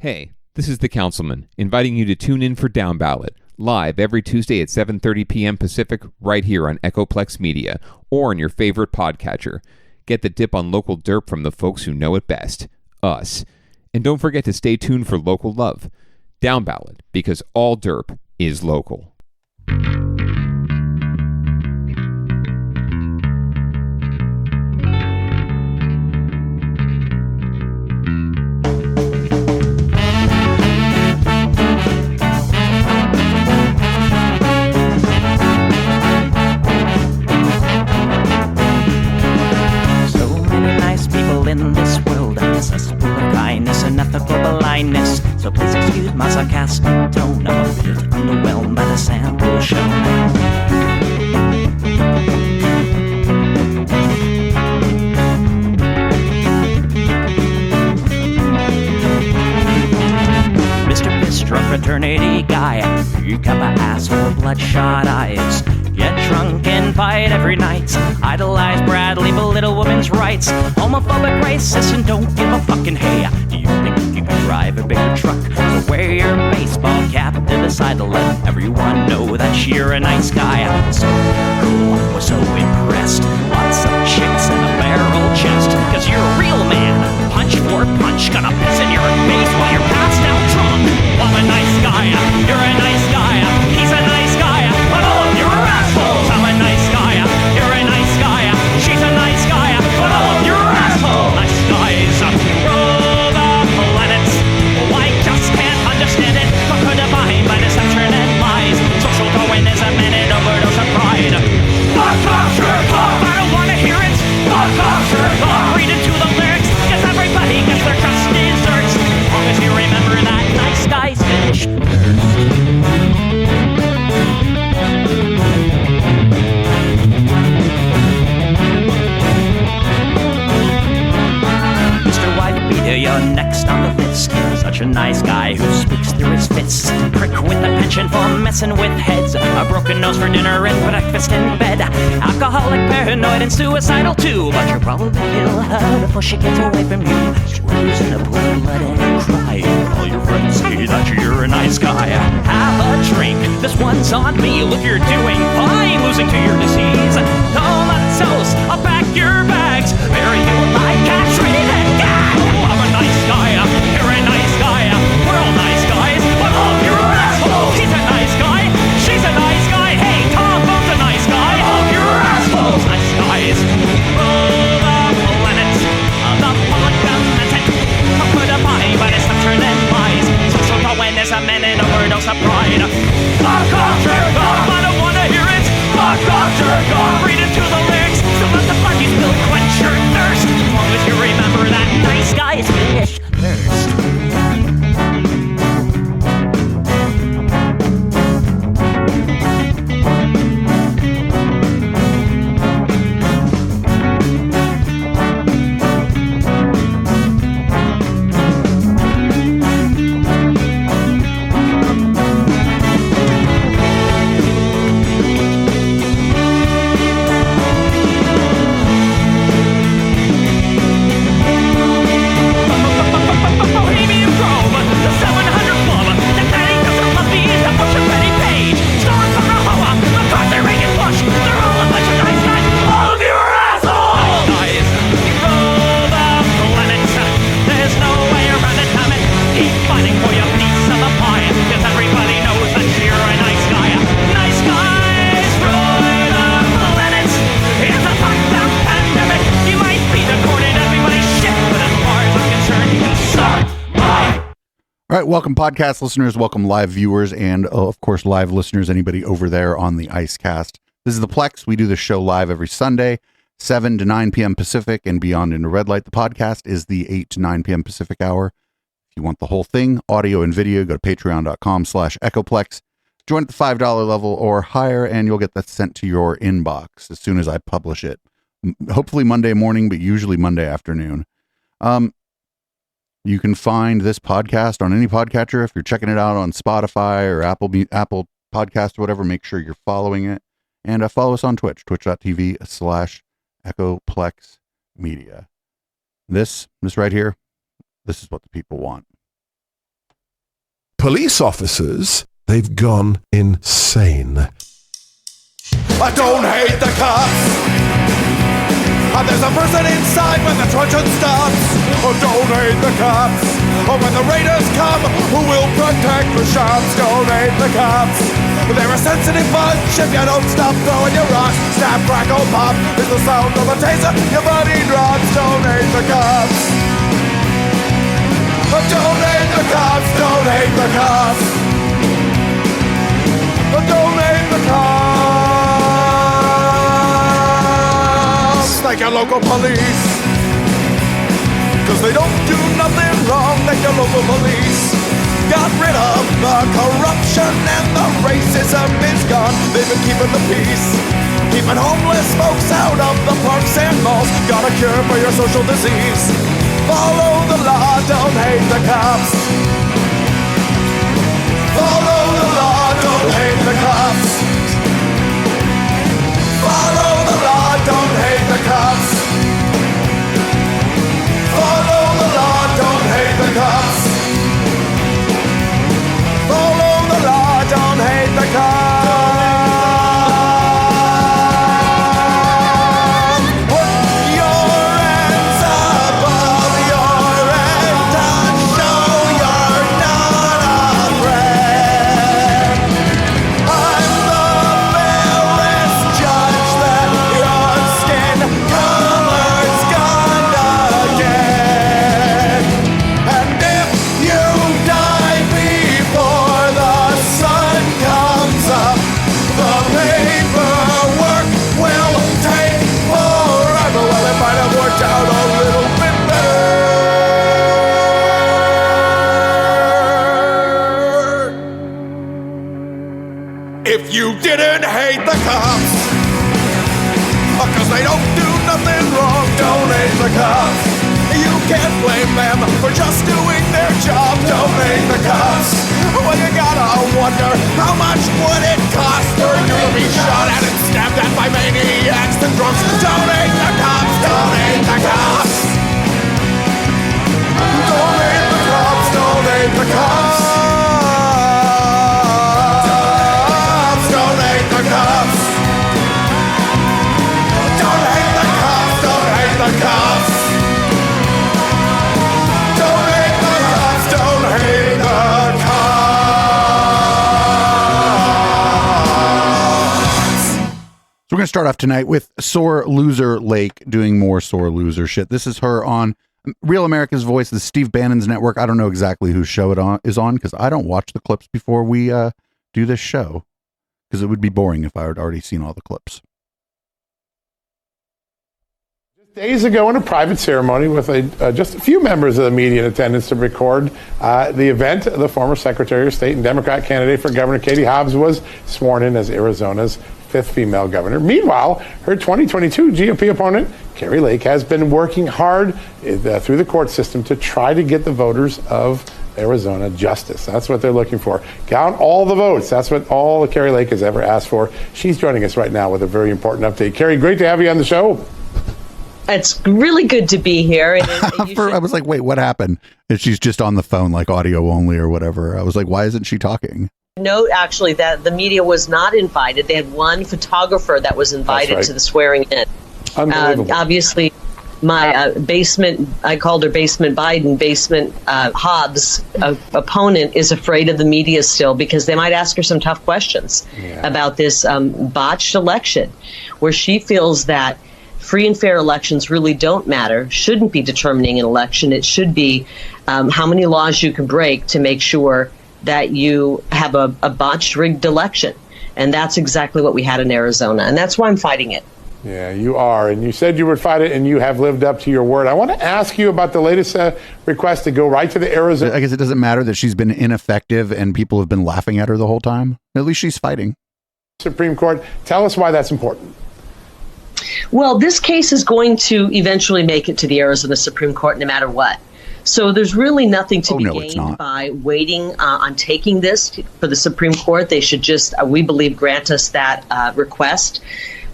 Hey, this is the Councilman, inviting you to tune in for Down Ballot, live every Tuesday at 7:30 p.m. Pacific, right here on Plex Media, or on your favorite podcatcher. Get the dip on local derp from the folks who know it best, us. And don't forget to stay tuned for local love. Down Ballot, because all derp is local. In this world, cesspool of kindness and ethical blindness. So please excuse my sarcastic tone. I'm a bit underwhelmed by the sample shown. Mr. Bistro fraternity guy, you got my ass full of bloodshot eyes. Get drunk and fight every night. Idolize Bradley, belittle women's rights. Homophobic, racist, and don't give a fucking hey. Do you think you can drive a bigger truck? So wear your baseball cap to decide to let everyone know that you're a nice guy. So cool, we're so impressed. Lots of chicks in a barrel chest. Cause you're a real man. Punch for punch, gonna piss in your face while you're passed out drunk. I'm a nice guy, you're a nice guy. He's a nice guy, but all of you are assholes. I'm a nice guy, you're a nice guy. She's a nice guy, but all of you are assholes. Nice guys rule the planet. Oh, I just can't understand it. Conquer divine by deception and lies. Social Darwinism and an overdose of pride. Fuck off, Kirk! I don't wanna hear it. Fuck off, Kirk! Read into the lyrics, cause everybody gets their just desserts. As long as you remember that nice guys finish first. You're next on the list. Such a nice guy who speaks through his fists. Prick with a penchant for messing with heads. A broken nose for dinner and breakfast in bed. Alcoholic, paranoid, and suicidal too. But you'll probably kill her before she gets away from you. She rolls in a pool of blood and cry. All your friends say that you're a nice guy. Have a drink, this one's on me. Look, you're doing fine, losing to your disease. Comatose, I'll pack your bags. Bury you in my catch, read and gag. I'm a nice guy, you're a nice guy. We're all nice guys, but all of you are assholes. He's a nice guy, she's a nice guy. Hey, Tom Bone's a nice guy. All of you are assholes. Nice guys rule the planet. The fundamental put a body by deception and lies. Social Darwinism and an overdose of pride. Fuck off, jerk off. I don't wanna hear it. Fuck off, jerk off. Read into the lyrics. So let the parties will quench your thirst. As long as you remember that nice guys finish first. All right, welcome podcast listeners, welcome live viewers, and of course live listeners, anybody over there on the IceCast. This is the Plex. We do the show live every Sunday, 7 to 9 p.m. Pacific and beyond into red light. The podcast is the 8 to 9 p.m. Pacific hour. If you want the whole thing, audio and video, go to patreon.com/echoplex. Join at the $5 level or higher, and you'll get that sent to your inbox as soon as I publish it. Hopefully Monday morning, but usually Monday afternoon. You can find this podcast on any podcatcher. If you're checking it out on Spotify or Apple Podcast or whatever, make sure you're following it. And follow us on Twitch, twitch.tv/EchoPlex Media. This right here, this is what the people want. police officers, they've gone insane. I don't hate the cops. There's a person inside when the truncheon stops. Oh, don't hate the cops. Oh, when the raiders come, who will protect the shops? Don't hate the cops. They're a sensitive bunch if you don't stop throwing your rocks. Snap, crackle, pop is the sound of a taser. Your body drops. Don't hate the cops. Oh, don't hate the cops. Don't hate the cops. Oh, don't hate the cops. Like your local police, 'cause they don't do nothing wrong like your local police. Got rid of the corruption and the racism is gone. They've been keeping the peace, keeping homeless folks out of the parks and malls. Got a cure for your social disease. Follow the law, don't hate the cops. Follow the law, don't hate the cops. Follow the law, don't hate the cops. Follow the law, don't hate the cops. Follow the law, don't hate the cops. Put your hands above your head and show you're not afraid. I'm the fairest judge that your skin color's gonna get. And if you die before the sun comes up, the paperwork will take forever. Well, it might have worked out a little bit better if you didn't hate the cops. 'Cause they don't do nothing wrong. Don't hate the cops. You can't blame them for just doing their job. Don't hate the cops. Well, you gotta wonder how much would it cost for you to be shot at and stabbed at by maniacs and drunks. Don't hate the cops. Don't hate the cops. Don't hate the cops. Don't hate the cops. Don't hate the cops. Don't hate the cops. Don't hate the cops. Don't hate the cops. Don't hate the cops. So we're going to start off tonight with Sore Loser Lake doing more Sore Loser shit. This is her on Real America's Voice, the Steve Bannon's network. I don't know exactly whose show it is on because I don't watch the clips before we do this show because it would be boring if I had already seen all the clips. Days ago in a private ceremony with just a few members of the media in attendance to record the event, the former Secretary of State and Democrat candidate for Governor Katie Hobbs was sworn in as Arizona's 5th female governor. Meanwhile, her 2022 GOP opponent, Kari Lake, has been working hard through the court system to try to get the voters of Arizona justice. That's what they're looking for. Count all the votes. That's what all Kari Lake has ever asked for. She's joining us right now with a very important update. Kari, great to have you on the show. It's really good to be here. I was like, wait, what happened? And she's just on the phone, like audio only or whatever. I was like, why isn't she talking? Note actually that the media was not invited. They had one photographer that was invited to the swearing in. Unbelievable. Obviously, my basement, I called her Basement Biden, Basement Hobbs opponent is afraid of the media still because they might ask her some tough questions about this botched election, where she feels that free and fair elections really don't matter, shouldn't be determining an election. It should be how many laws you can break to make sure that you have a botched, rigged election. And that's exactly what we had in Arizona. And that's why I'm fighting it. Yeah, you are. And you said you would fight it, and you have lived up to your word. I want to ask you about the latest request to go right to the Arizona. I guess it doesn't matter that she's been ineffective and people have been laughing at her the whole time. At least she's fighting. Supreme Court. Tell us why that's important. Well, this case is going to eventually make it to the Arizona Supreme Court no matter what. So there's really nothing to be gained by waiting on taking this for the Supreme Court. They should just, we believe, grant us that request.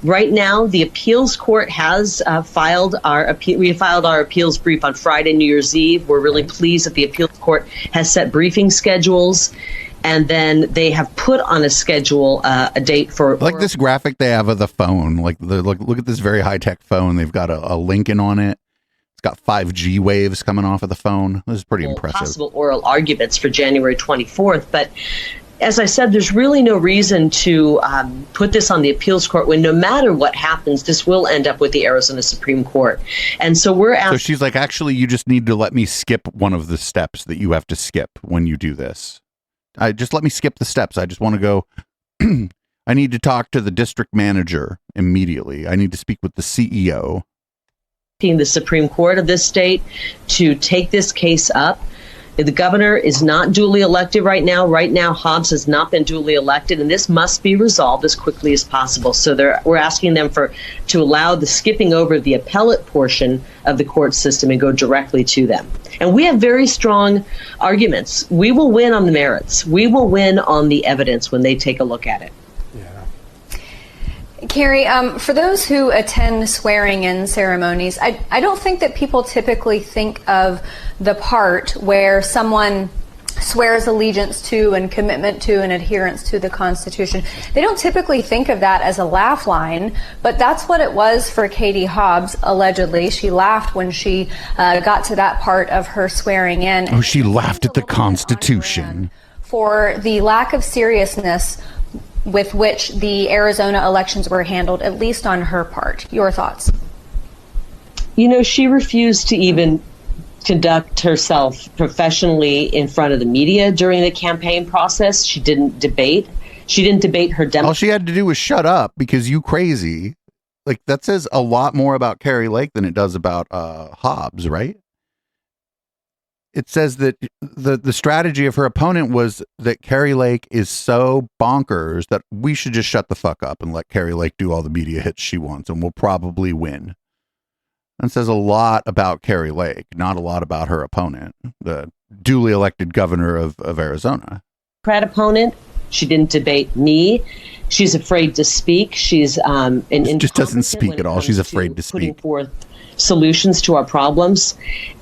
Right now, the appeals court has filed our appeal. We filed our appeals brief on Friday, New Year's Eve. We're really pleased that the appeals court has set briefing schedules, and then they have put on a schedule a date for like this graphic they have of the phone. Like look at this very high tech phone. They've got a Lincoln on it. It's got 5G waves coming off of the phone. This is pretty impressive. Possible oral arguments for January 24th, but. As I said, there's really no reason to put this on the appeals court when no matter what happens, this will end up with the Arizona Supreme Court. And so we're asking. So she's like, actually, you just need to let me skip one of the steps that you have to skip when you do this. Just let me skip the steps. I just want to go. I need to talk to the district manager immediately. I need to speak with the CEO. The Supreme Court of this state to take this case up. The governor is not duly elected right now. Right now, Hobbs has not been duly elected, and this must be resolved as quickly as possible. So we're asking them to allow the skipping over the appellate portion of the court system and go directly to them. And we have very strong arguments. We will win on the merits. We will win on the evidence when they take a look at it. Carrie, for those who attend swearing-in ceremonies, I don't think that people typically think of the part where someone swears allegiance to and commitment to and adherence to the Constitution. They don't typically think of that as a laugh line, but that's what it was for Katie Hobbs, allegedly. She laughed when she got to that part of her swearing in. Oh, she laughed at the Constitution. For the lack of seriousness with which the Arizona elections were handled, at least on her part. Your thoughts? You know, she refused to even conduct herself professionally in front of the media during the campaign process. She didn't debate. She didn't debate her Democrat. All she had to do was shut up because you crazy. Like, that says a lot more about Kari Lake than it does about Hobbs, right? It says that the strategy of her opponent was that Kari Lake is so bonkers that we should just shut the fuck up and let Kari Lake do all the media hits she wants, and we'll probably win. That says a lot about Kari Lake, not a lot about her opponent, the duly elected governor of Arizona. Opponent. She didn't debate me. She's afraid to speak. She's just doesn't speak at all. She's afraid to speak. Putting forth solutions to our problems.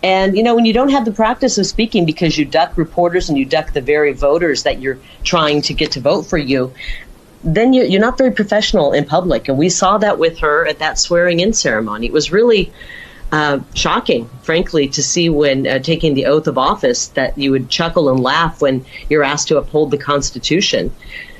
And, you know, when you don't have the practice of speaking because you duck reporters and you duck the very voters that you're trying to get to vote for you, then you're not very professional in public. And we saw that with her at that swearing-in ceremony. It was really shocking, frankly, to see when taking the oath of office that you would chuckle and laugh when you're asked to uphold the Constitution.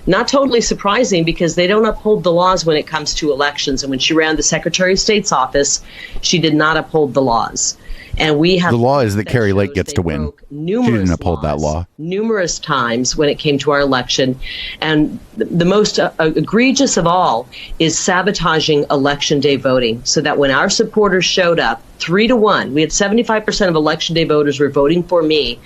Not totally surprising because they don't uphold the laws when it comes to elections. And when she ran the Secretary of State's office, she did not uphold the laws. And we have the law is that Kari Lake gets to win. She didn't uphold that law numerous times when it came to our election. And the most egregious of all is sabotaging Election Day voting, so that when our supporters showed up 3-1, we had 75% of Election Day voters were voting for me.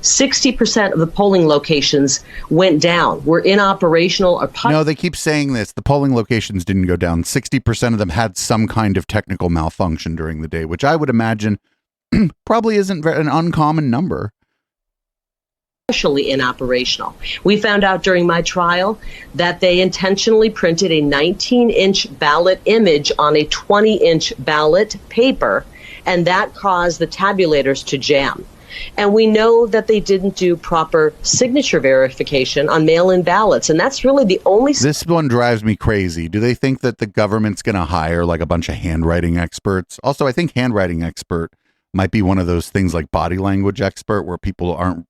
60% of the polling locations went down, were inoperational or No, they keep saying this. The polling locations didn't go down. 60% of them had some kind of technical malfunction during the day, which I would imagine probably isn't an uncommon number. Partially inoperational. We found out during my trial that they intentionally printed a 19-inch ballot image on a 20-inch ballot paper, and that caused the tabulators to jam. And we know that they didn't do proper signature verification on mail-in ballots. And that's really the only... This one drives me crazy. Do they think that the government's going to hire like a bunch of handwriting experts? Also, I think handwriting expert might be one of those things like body language expert where people aren't...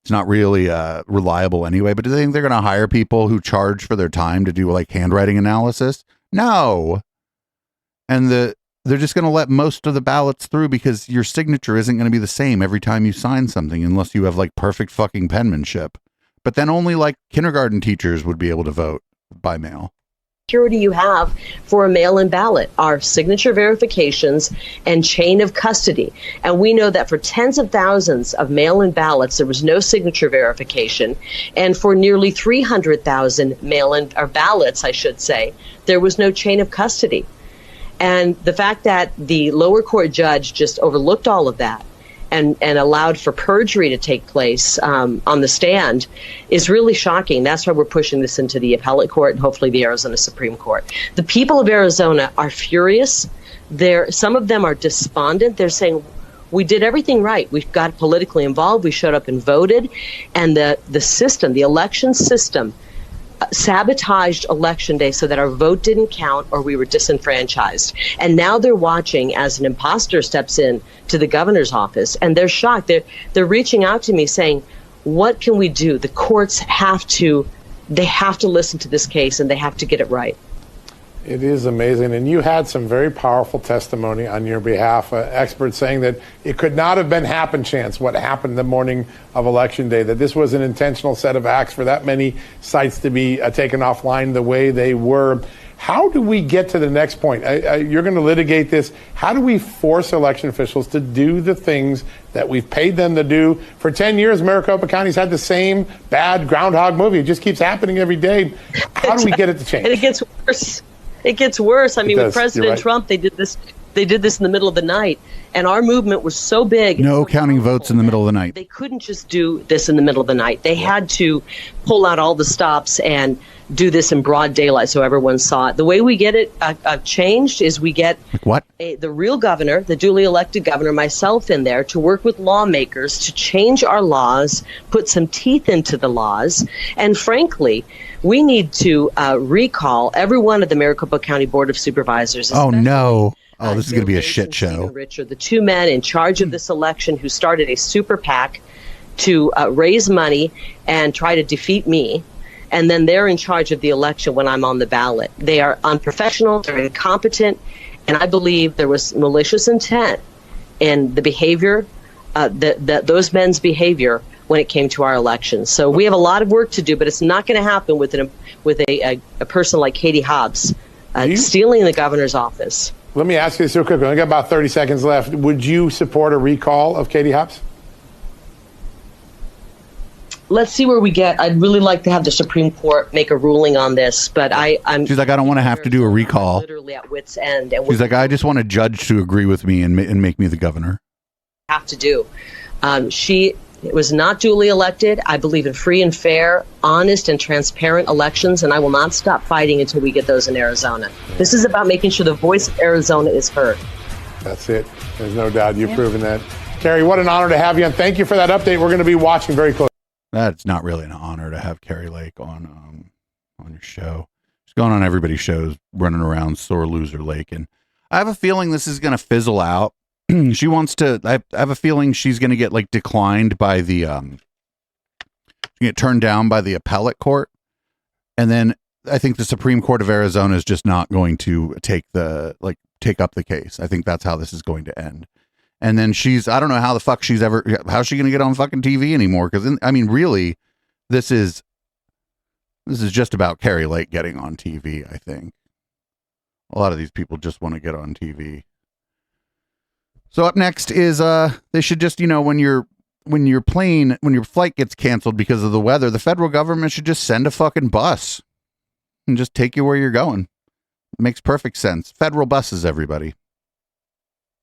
It's not really reliable anyway. But do they think they're going to hire people who charge for their time to do like handwriting analysis? No. And they're just going to let most of the ballots through because your signature isn't going to be the same every time you sign something unless you have like perfect fucking penmanship. But then only like kindergarten teachers would be able to vote by mail. Security you have for a mail-in ballot are signature verifications and chain of custody. And we know that for tens of thousands of mail-in ballots, there was no signature verification. And for nearly 300,000 mail-in or ballots, I should say, there was no chain of custody. And the fact that the lower court judge just overlooked all of that and allowed for perjury to take place on the stand is really shocking. That's why we're pushing this into the appellate court and hopefully the Arizona Supreme Court. The people of Arizona are furious. Some of them are despondent. They're saying, we did everything right. We got politically involved. We showed up and voted. And the system, the election system, sabotaged Election Day so that our vote didn't count or we were disenfranchised. And now they're watching as an imposter steps in to the governor's office, and they're shocked. They're reaching out to me saying, what can we do? The courts have to listen to this case, and they have to get it right. It is amazing. And you had some very powerful testimony on your behalf, experts saying that it could not have been happen chance what happened the morning of Election Day, that this was an intentional set of acts for that many sites to be taken offline the way they were. How do we get to the next point? You're going to litigate this. How do we force election officials to do the things that we've paid them to do? For 10 years, Maricopa County's had the same bad Groundhog movie. It just keeps happening every day. How do we get it to change? And it gets worse. It gets worse. I mean, with President Trump, they did this in the middle of the night, and our movement was so big. No counting votes in the middle of the night. They couldn't just do this in the middle of the night. They had to pull out all the stops and do this in broad daylight so everyone saw it. The way we get it changed is we get the real governor, the duly elected governor, myself in there to work with lawmakers to change our laws, put some teeth into the laws, and frankly, we need to recall every one of the Maricopa County Board of Supervisors. Oh, no. Oh, this is going to be a shit show. Richard, the two men in charge of this election who started a super PAC to raise money and try to defeat me. And then they're in charge of the election when I'm on the ballot. They are unprofessional, they're incompetent, and I believe there was malicious intent in the behavior, those men's behavior when it came to our elections. So we have a lot of work to do, but it's not going to happen with a person like Katie Hobbs stealing the governor's office. Let me ask you this real quick. We only got about 30 seconds left. Would you support a recall of Katie Hobbs? Let's see where we get. I'd really like to have the Supreme Court make a ruling on this, but I'm. She's like, I don't want to have to do a recall. Literally at wit's end. And she's like, I just want a judge to agree with me and make me the governor. Have to do. She was not duly elected. I believe in free and fair, honest and transparent elections, and I will not stop fighting until we get those in Arizona. This is about making sure the voice of Arizona is heard. That's it. There's no doubt. You've proven that. Carrie, what an honor to have you, and thank you for that update. We're going to be watching very closely. That's not really an honor to have Carrie Lake on your show. She's going on everybody's shows, running around sore loser Lake, and I have a feeling this is going to fizzle out. She wants to. I have a feeling she's going to get declined by the get turned down by the appellate court, and then I think the Supreme Court of Arizona is just not going to take up the case. I think that's how this is going to end. And then I don't know how the fuck how's she going to get on fucking TV anymore? Because I mean, really, this is just about Carrie Lake getting on TV. I think a lot of these people just want to get on TV. So up next is they should just, when your flight gets canceled because of the weather, the federal government should just send a fucking bus and just take you where you're going. It makes perfect sense. Federal buses, everybody.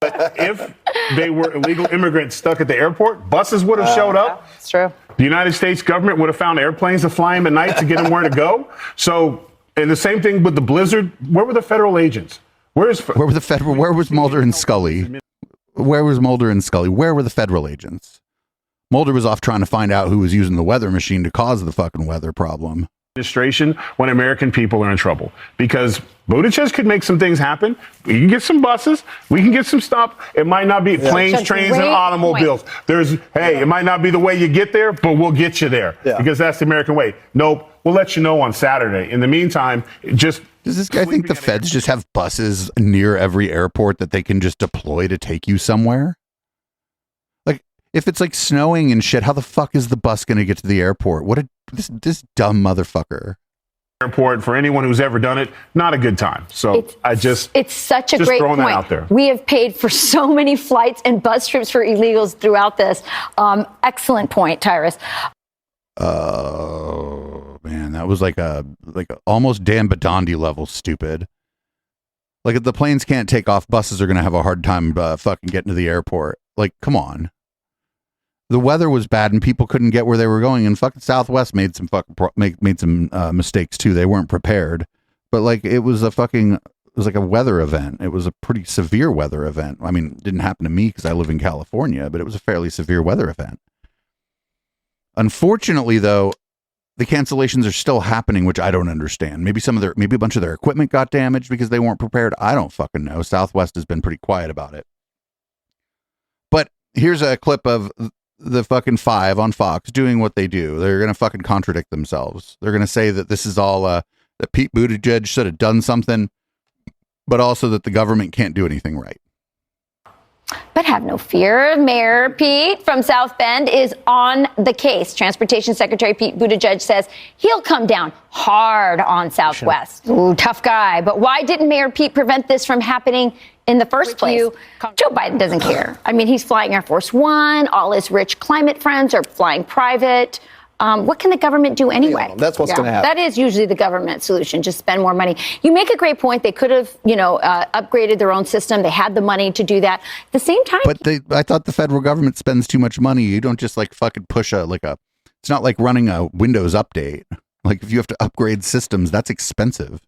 If they were illegal immigrants stuck at the airport, buses would have showed up. It's true. The United States government would have found airplanes to fly them at night to get them where to go. So, and the same thing with the blizzard. Where were the federal agents? Where was Mulder and Scully? Where was Mulder and Scully? Where were the federal agents? Mulder was off trying to find out who was using the weather machine to cause the fucking weather problem. Administration when American people are in trouble, because Buttigieg could make some things happen. We can get some buses. We can get some stuff. It might not be planes, trains, and automobiles. It might not be the way you get there, but we'll get you there because that's the American way. Nope. We'll let you know on Saturday. In the meantime, does this guy think the feds just have buses near every airport that they can just deploy to take you somewhere? Like, if it's snowing and shit, how the fuck is the bus going to get to the airport? This dumb motherfucker. Airport, for anyone who's ever done it, not a good time. So it's such a great point. That out there. We have paid for so many flights and bus trips for illegals throughout this. Excellent point, Tyrus. Oh man, that was like almost Dan Badandi level stupid. If the planes can't take off, buses are gonna have a hard time fucking getting to the airport. Come on. the weather was bad and people couldn't get where they were going, and fucking Southwest made some mistakes too. They weren't prepared, but like it was like a weather event. It was a pretty severe weather event. I mean, it didn't happen to me because I live in California, but it was a fairly severe weather event. Unfortunately, though, the cancellations are still happening, which I don't understand. Maybe maybe a bunch of their equipment got damaged because they weren't prepared. I don't fucking know. Southwest has been pretty quiet about it. But here's a clip of the fucking Five on Fox doing what they do. They're going to fucking contradict themselves. They're going to say that this is all, that Pete Buttigieg should have done something, but also that the government can't do anything right. But have no fear. Mayor Pete from South Bend is on the case. Transportation Secretary Pete Buttigieg says he'll come down hard on Southwest. Ooh, tough guy. But why didn't Mayor Pete prevent this from happening in the first place? Joe Biden doesn't care. I mean, he's flying Air Force One. All his rich climate friends are flying private. What can the government do anyway? That's what's going to happen. That is usually the government solution, just spend more money. You make a great point. They could have, upgraded their own system. They had the money to do that. At the same time. But I thought the federal government spends too much money. You don't just like fucking push it's not like running a Windows update. Like if you have to upgrade systems, that's expensive.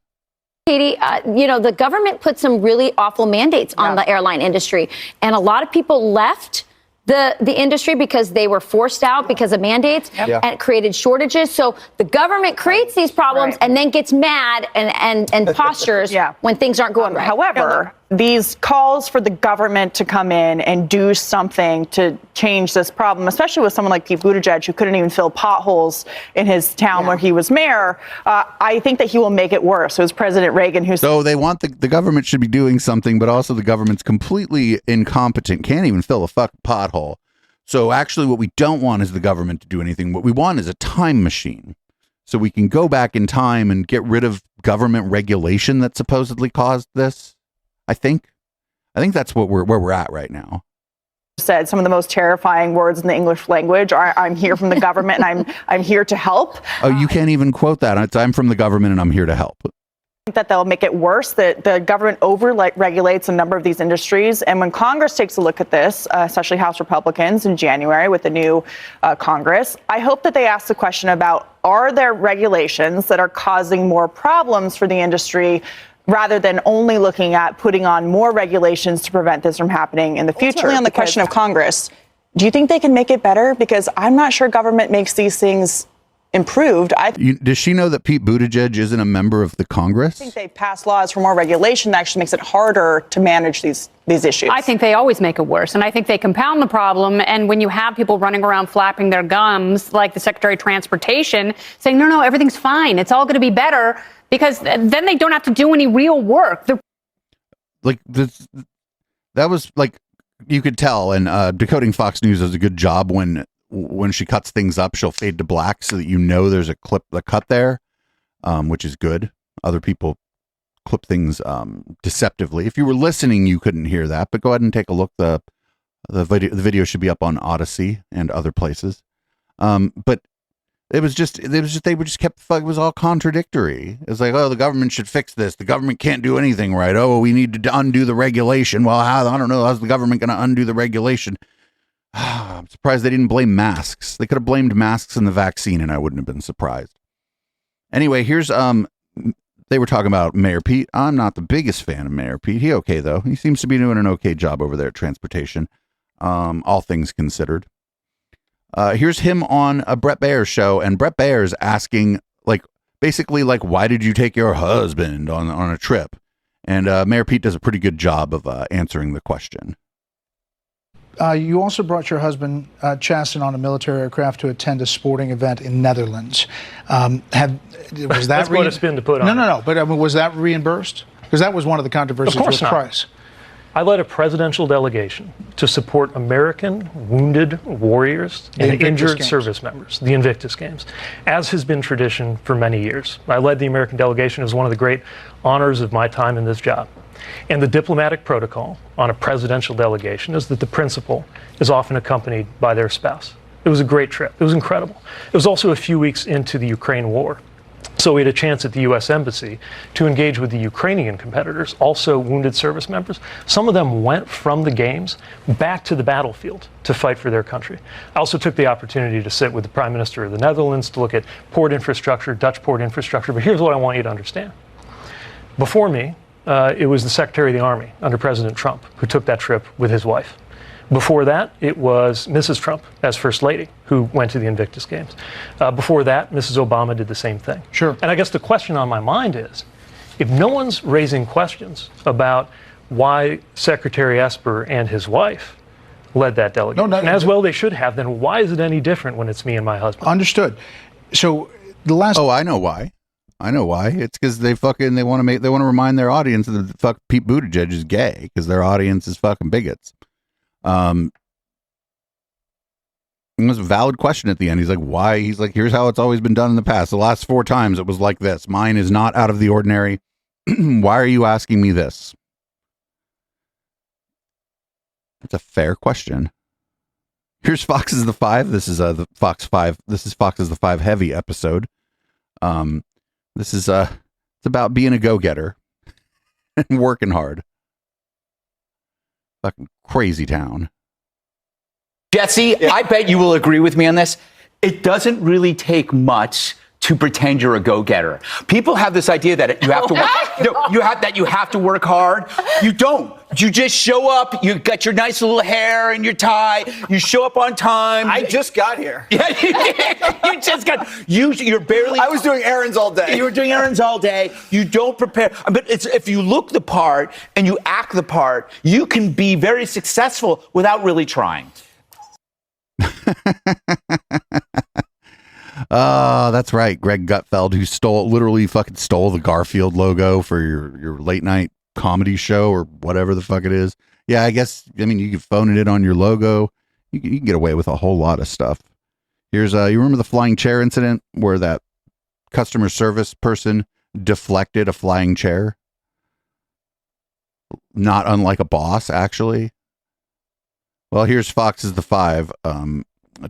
Katie, the government put some really awful mandates on the airline industry, and a lot of people left the industry because they were forced out because of mandates, and it created shortages. So the government creates these problems and then gets mad and postures when things aren't going right. However, these calls for the government to come in and do something to change this problem, especially with someone like Pete Buttigieg, who couldn't even fill potholes in his town where he was mayor, I think that he will make it worse. So it was President Reagan who... So they want the government should be doing something, but also the government's completely incompetent, can't even fill a fucking pothole. So actually what we don't want is the government to do anything. What we want is a time machine so we can go back in time and get rid of government regulation that supposedly caused this. I think that's where we're at right now. Said some of the most terrifying words in the English language are, I'm here from the government and I'm here to help. Oh, you can't even quote that. I'm from the government and I'm here to help. I think that they'll make it worse, that the government regulates a number of these industries. And when Congress takes a look at this, especially House Republicans in January with the new Congress, I hope that they ask the question about, are there regulations that are causing more problems for the industry, rather than only looking at putting on more regulations to prevent this from happening in the future? Ultimately, on the question of Congress, do you think they can make it better? Because I'm not sure government makes these things improved. Does she know that Pete Buttigieg isn't a member of the Congress? I think they've passed laws for more regulation that actually makes it harder to manage these issues. I think they always make it worse, and I think they compound the problem. And when you have people running around flapping their gums, like the Secretary of Transportation, saying, no, everything's fine, it's all going to be better, because then they don't have to do any real work. That was like, you could tell, and Decoding Fox News does a good job when she cuts things up, she'll fade to black so that there's a cut there, which is good. Other people clip things deceptively. If you were listening, you couldn't hear that, but go ahead and take a look. The video should be up on Odyssey and other places. But it was just it was all contradictory. It's like, oh, the government should fix this. The government can't do anything right. Oh, we need to undo the regulation. Well, I don't know. How's the government going to undo the regulation? I'm surprised they didn't blame masks. They could have blamed masks and the vaccine, and I wouldn't have been surprised. Anyway, here's they were talking about Mayor Pete. I'm not the biggest fan of Mayor Pete. He okay though. He seems to be doing an okay job over there at transportation, all things considered. Here's him on a Brett Baer show, and Brett Baer's asking basically why did you take your husband on a trip? And Mayor Pete does a pretty good job of answering the question. You also brought your husband, Chasten, on a military aircraft to attend a sporting event in Netherlands. Was that That's quite a spin to put on. No. But was that reimbursed? Because that was one of the controversies with Price. I led a presidential delegation to support American wounded warriors and injured service members, the Invictus Games, as has been tradition for many years. I led the American delegation as one of the great honors of my time in this job. And the diplomatic protocol on a presidential delegation is that the principal is often accompanied by their spouse. It was a great trip. It was incredible. It was also a few weeks into the Ukraine war. So we had a chance at the U.S. Embassy to engage with the Ukrainian competitors, also wounded service members. Some of them went from the games back to the battlefield to fight for their country. I also took the opportunity to sit with the Prime Minister of the Netherlands to look at port infrastructure, Dutch port infrastructure. But here's what I want you to understand. Before me, it was the Secretary of the Army under President Trump who took that trip with his wife. Before that, it was Mrs. Trump as First Lady who went to the Invictus Games. Before that, Mrs. Obama did the same thing. Sure. And I guess the question on my mind is, if no one's raising questions about why Secretary Esper and his wife led that delegation, and as well they should have, then why is it any different when it's me and my husband? Understood. So the last... Oh, I know why. It's because they want to remind their audience that Pete Buttigieg is gay because their audience is fucking bigots. It was a valid question at the end. He's like, why? He's like, here's how it's always been done in the past. The last 4 times it was like this. Mine is not out of the ordinary. Why are you asking me this? It's a fair question. Here's Fox is the 5. This is the Fox 5. This is Fox is the 5 heavy episode. This is it's about being a go-getter and working hard. Fucking crazy town. Jesse, I bet you will agree with me on this. It doesn't really take much to pretend you're a go-getter. People have this idea that you have to work, you have to work hard. You don't. You just show up. You got your nice little hair and your tie. You show up on time. I just got here. Yeah, you just got. You're barely. I was doing errands all day. You were doing errands all day. You don't prepare. But if you look the part and you act the part, you can be very successful without really trying. That's right. Greg Gutfeld, who literally fucking stole the Garfield logo for your late night comedy show or whatever the fuck it is. Yeah, I guess, I mean, you can phone it in on your logo. You can get away with a whole lot of stuff. Here's, you remember the flying chair incident where that customer service person deflected a flying chair? Not unlike a boss, actually. Well, here's Fox is the 5,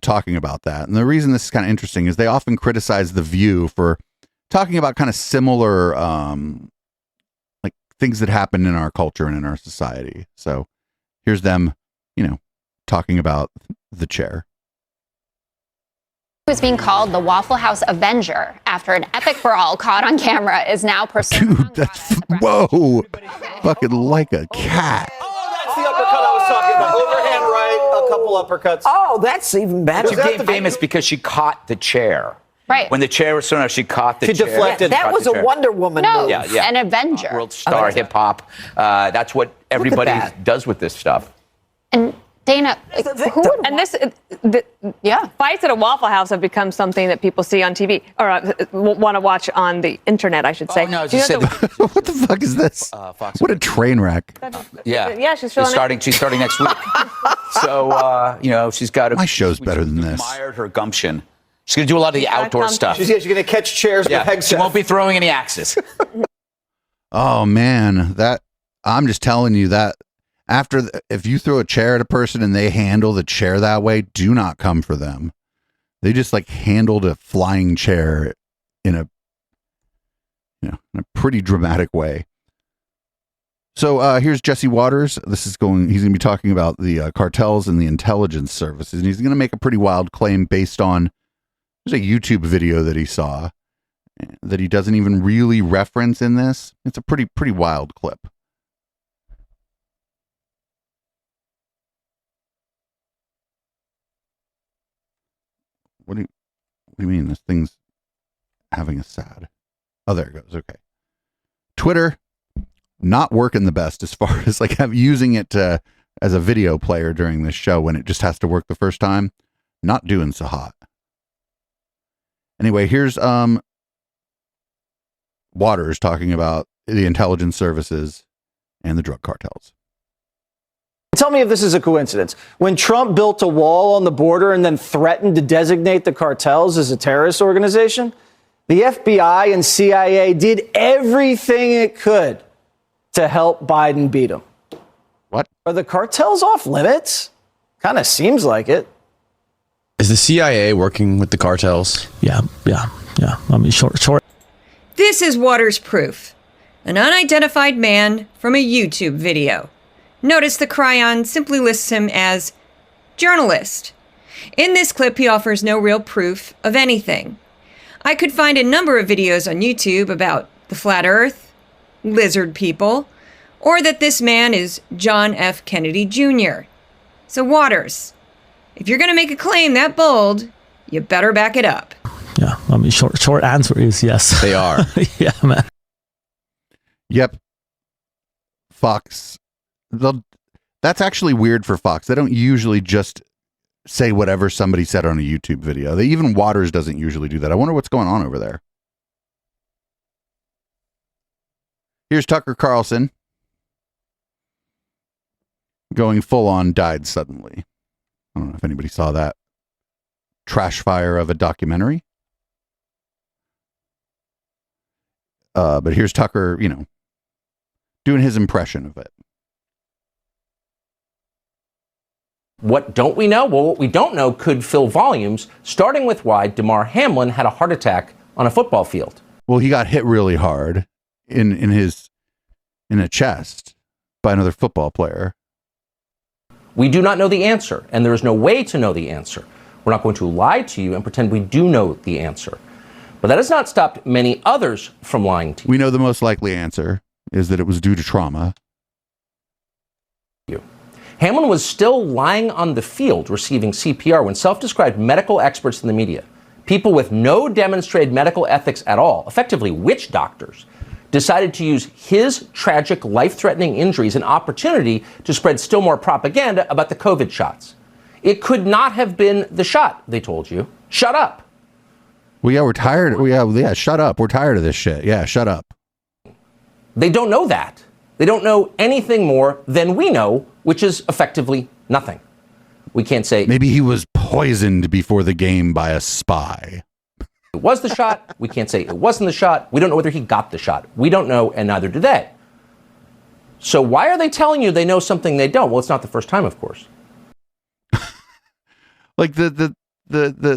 talking about that. And the reason this is kind of interesting is they often criticize The View for talking about kind of similar like things that happen in our culture and in our society. So here's them, talking about the chair. Who's being called the Waffle House Avenger after an epic brawl caught on camera is now persona. Dude, that's whoa, fucking like a cat. That's the uppercut I was talking about. Overhand right, a couple uppercuts. Oh, that's even better. She became famous because she caught the chair. Right. When the chair was thrown out, she caught the chair. She deflected. That was a Wonder Woman move. Yeah. An Avenger. World star hip-hop. That's what everybody does with this stuff. And Dana, fights at a Waffle House have become something that people see on TV or want to watch on the internet, I should say. Oh, no, what the fuck is this? What a train wreck. Yeah, she's starting next week. So, she's got my show's better than this. Admired her gumption. She's going to do a lot of the outdoor stuff. She's going to catch chairs with headsets. She won't be throwing any axes. Oh, man. I'm just telling you that if you throw a chair at a person and they handle the chair that way, do not come for them. They just handled a flying chair in a pretty dramatic way. So here's Jesse Waters. He's going to be talking about the cartels and the intelligence services, and he's going to make a pretty wild claim based on there's a YouTube video that he saw that he doesn't even really reference in this. It's a pretty wild clip. What do you mean? This thing's having a sad. Oh, there it goes. Okay. Twitter, not working the best as far as using it as a video player during this show when it just has to work the first time. Not doing so hot. Anyway, here's Waters talking about the intelligence services and the drug cartels. Tell me if this is a coincidence. When Trump built a wall on the border and then threatened to designate the cartels as a terrorist organization, the FBI and CIA did everything it could to help Biden beat him. What? Are the cartels off limits? Kind of seems like it. Is the CIA working with the cartels? Yeah. I mean, short. This is Waters Proof, an unidentified man from a YouTube video. Notice the chyron simply lists him as journalist. In this clip, he offers no real proof of anything. I could find a number of videos on YouTube about the flat earth, lizard people, or that this man is John F. Kennedy Jr. So Waters, if you're going to make a claim that bold, you better back it up. Yeah, I mean, short answer is yes. They are. Yeah, man. Yep. Fox. That's actually weird for Fox. They don't usually just say whatever somebody said on a YouTube video. Even Waters doesn't usually do that. I wonder what's going on over there. Here's Tucker Carlson going full on died suddenly. I don't know if anybody saw that trash fire of a documentary. But here's Tucker, doing his impression of it. What don't we know? Well, what we don't know could fill volumes, starting with why Damar Hamlin had a heart attack on a football field. Well, he got hit really hard in a chest by another football player. We do not know the answer, and there is no way to know the answer. We're not going to lie to you and pretend we do know the answer. But that has not stopped many others from lying to you. We know the most likely answer is that it was due to trauma. Hamlin was still lying on the field receiving CPR when self-described medical experts in the media, people with no demonstrated medical ethics at all, effectively witch doctors, decided to use his tragic, life-threatening injuries an opportunity to spread still more propaganda about the COVID shots. It could not have been the shot, they told you. Shut up. Well, yeah, we're tired. Yeah, shut up. We're tired of this shit. Yeah, shut up. They don't know that. They don't know anything more than we know, which is effectively nothing. We can't say... Maybe he was poisoned before the game by a spy. It was the shot. We can't say it wasn't the shot. We don't know whether he got the shot. We don't know, and neither do they. So why are they telling you they know something they don't? Well, it's not the first time, of course. Like the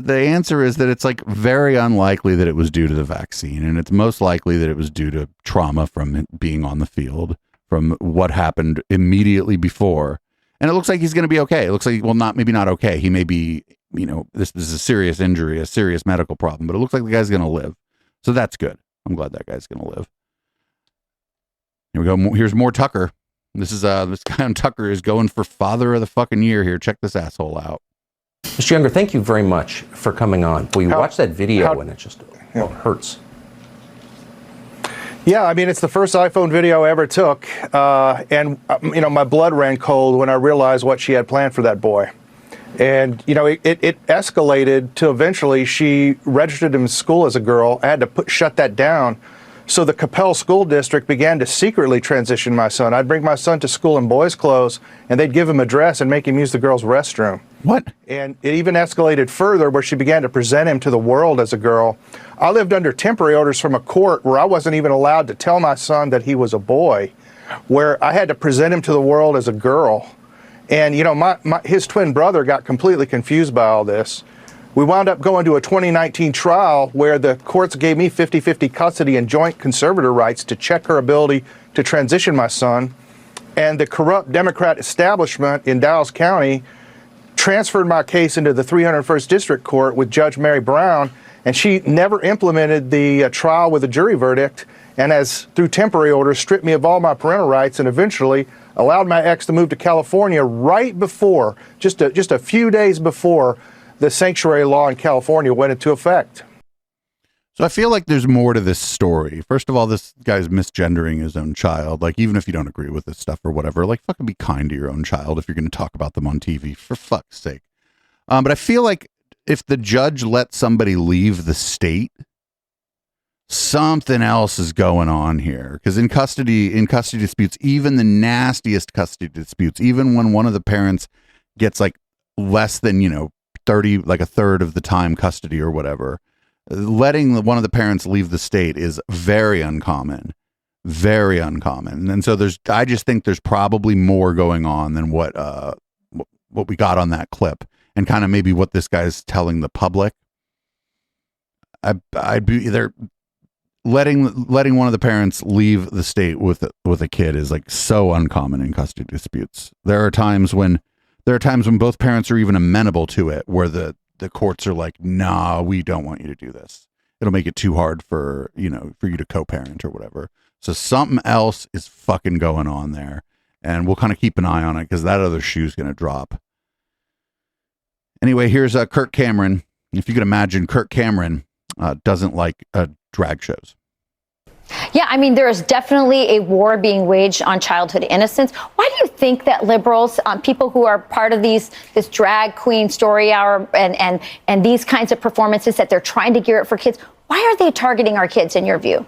answer is that it's like very unlikely that it was due to the vaccine, and it's most likely that it was due to trauma from being on the field, from what happened immediately before. And it looks like he's going to be okay. It looks like, well, maybe not okay. He may be, this is a serious injury, a serious medical problem, but it looks like the guy's going to live. So that's good. I'm glad that guy's going to live. Here we go. Here's more Tucker. This guy on Tucker is going for father of the fucking year here. Check this asshole out. Mr. Younger, thank you very much for coming on. Well, you watch that video and it just hurts. Yeah, I mean, it's the first iPhone video I ever took. And my blood ran cold when I realized what she had planned for that boy. And, it escalated to eventually she registered him in school as a girl. I had to shut that down. So the Capel School District began to secretly transition my son. I'd bring my son to school in boys' clothes, and they'd give him a dress and make him use the girls' restroom. What? And it even escalated further where she began to present him to the world as a girl. I lived under temporary orders from a court where I wasn't even allowed to tell my son that he was a boy, where I had to present him to the world as a girl. And, his twin brother got completely confused by all this. We wound up going to a 2019 trial where the courts gave me 50-50 custody and joint conservator rights to check her ability to transition my son. And the corrupt Democrat establishment in Dallas County transferred my case into the 301st District Court with Judge Mary Brown, and she never implemented the trial with a jury verdict, and through temporary orders, stripped me of all my parental rights and eventually allowed my ex to move to California right before, just a few days before, the sanctuary law in California went into effect. So I feel like there's more to this story. First of all, this guy's misgendering his own child. Like, even if you don't agree with this stuff or whatever, like, fucking be kind to your own child if you're going to talk about them on TV, for fuck's sake. But I feel like if the judge let somebody leave the state, something else is going on here. Because in custody disputes, even the nastiest custody disputes, even when one of the parents gets like less than, 30, like a third of the time custody or whatever, letting one of the parents leave the state is very uncommon. And so I just think there's probably more going on than what we got on that clip, and kind of maybe what this guy's telling the public. I'd be either letting one of the parents leave the state with a kid is like so uncommon in custody disputes. There are times when both parents are even amenable to it, where the courts are like, nah, we don't want you to do this. It'll make it too hard for you to co-parent or whatever. So something else is fucking going on there, and we'll kind of keep an eye on it because that other shoe's going to drop. Anyway, here's Kirk Cameron. If you can imagine, Kirk Cameron doesn't like drag shows. Yeah, I mean, there is definitely a war being waged on childhood innocence. Why do you think that liberals, people who are part of this drag queen story hour and these kinds of performances that they're trying to gear it for kids, why are they targeting our kids in your view?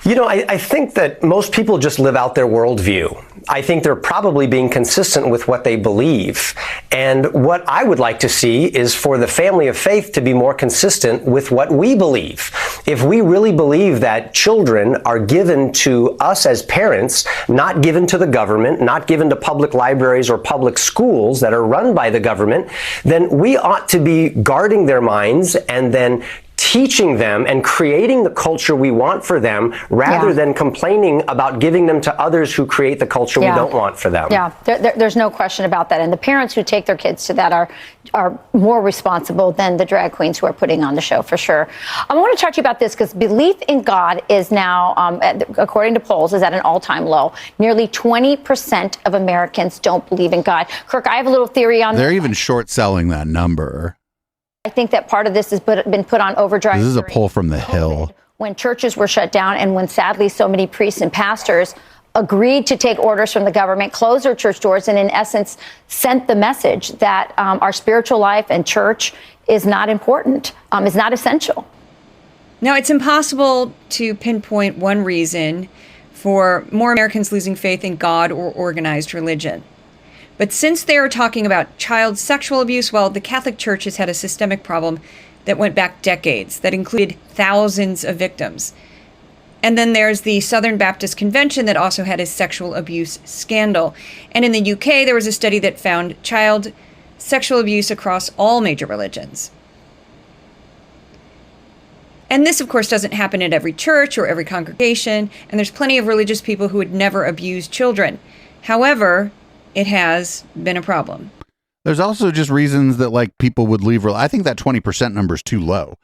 You know, I think that most people just live out their worldview. I think they're probably being consistent with what they believe. And what I would like to see is for the family of faith to be more consistent with what we believe. If we really believe that children are given to us as parents, not given to the government, not given to public libraries or public schools that are run by the government, then we ought to be guarding their minds and then teaching them and creating the culture we want for them rather than complaining about giving them to others who create the culture we don't want for them. Yeah, there's no question about that. And the parents who take their kids to that are more responsible than the drag queens who are putting on the show, for sure. I want to talk to you about this because belief in God is now, according to polls, is at an all-time low. Nearly 20% of Americans don't believe in God. Kirk, I have a little theory on They're this. even short selling that number. I think that part of this has been put on overdrive. This is a poll from The Hill. When churches were shut down and when sadly so many priests and pastors agreed to take orders from the government, close their church doors, and in essence sent the message that our spiritual life and church is not important, is not essential. Now, it's impossible to pinpoint one reason for more Americans losing faith in God or organized religion. But since they are talking about child sexual abuse, well, the Catholic Church has had a systemic problem that went back decades, that included thousands of victims. And then there's the Southern Baptist Convention that also had a sexual abuse scandal. And in the UK, there was a study that found child sexual abuse across all major religions. And this, of course, doesn't happen at every church or every congregation, and there's plenty of religious people who would never abuse children. However, it has been a problem. There's also just reasons that like people would leave. I think that 20% number is too low.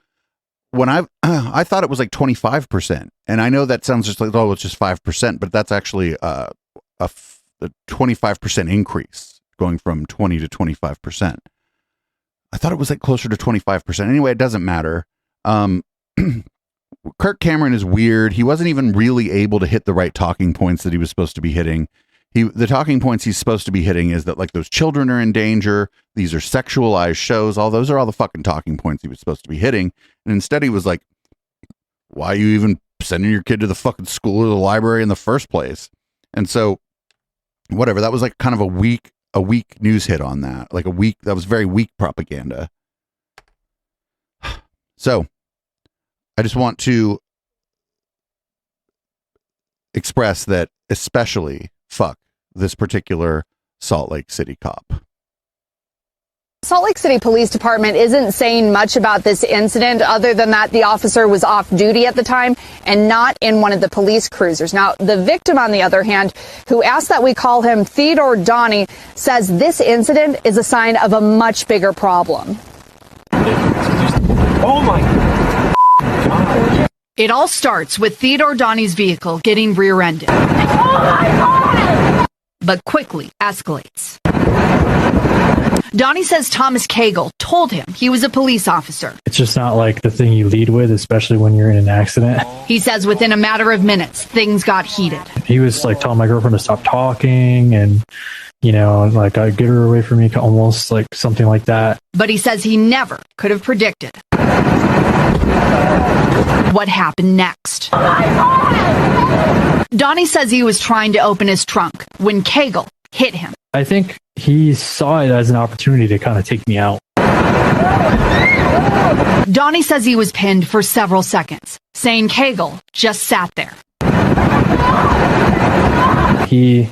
When I thought it was like 25%, and I know that sounds just like, oh, it's just 5%, but that's actually a 25% increase going from 20 to 25%. I thought it was like closer to 25%. Anyway, it doesn't matter. Kirk Cameron is weird. He wasn't even really able to hit the right talking points that he was supposed to be hitting. The talking points he's supposed to be hitting is that like those children are in danger. These are sexualized shows. All those are all the fucking talking points he was supposed to be hitting. And instead he was like, why are you even sending your kid to the fucking school or the library in the first place? And so whatever, that was like kind of a weak news hit on that. That was very weak propaganda. So I just want to express that especially fuck this particular Salt Lake City cop. Salt Lake City Police Department isn't saying much about this incident other than that the officer was off duty at the time and not in one of the police cruisers. Now, the victim, on the other hand, who asked that we call him Theodore Donnie, says this incident is a sign of a much bigger problem. Oh my God. It all starts with Theodore Donnie's vehicle getting rear-ended, but quickly escalates. Donnie says Thomas Cagle told him he was a police officer. It's just not like the thing you lead with, especially when you're in an accident. He says within a matter of minutes, things got heated. He was like telling my girlfriend to stop talking and, like I get her away from me, almost like something like that. But he says he never could have predicted what happened next. Donnie says he was trying to open his trunk when Cagle hit him. I think he saw it as an opportunity to kind of take me out. Donnie says he was pinned for several seconds, saying Cagle just sat there. He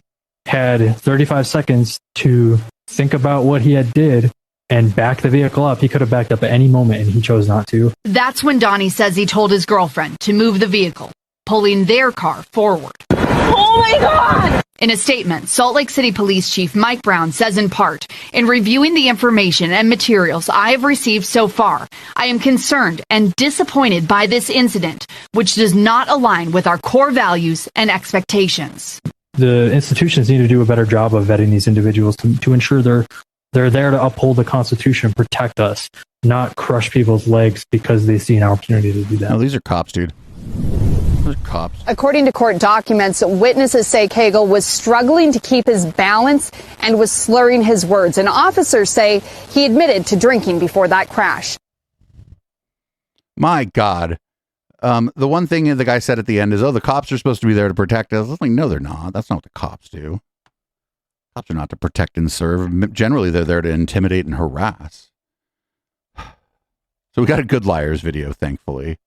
had 35 seconds to think about what he had did and back the vehicle up. He could have backed up at any moment, and he chose not to. That's when Donnie says he told his girlfriend to move the vehicle, pulling their car forward. Oh my God! In a statement, Salt Lake City Police Chief Mike Brown says in part, "In reviewing the information and materials I have received so far, I am concerned and disappointed by this incident, which does not align with our core values and expectations." The institutions need to do a better job of vetting these individuals to ensure they're there to uphold the Constitution and protect us, not crush people's legs because they see an opportunity to do that. No, these are cops, dude. Those are cops. According to court documents, witnesses say Cagle was struggling to keep his balance and was slurring his words. And officers say he admitted to drinking before that crash. My God. The one thing the guy said at the end is, "Oh, the cops are supposed to be there to protect us." I was like, no, they're not. That's not what the cops do. Cops are not to protect and serve. Generally, they're there to intimidate and harass. So we got a good liars video, thankfully.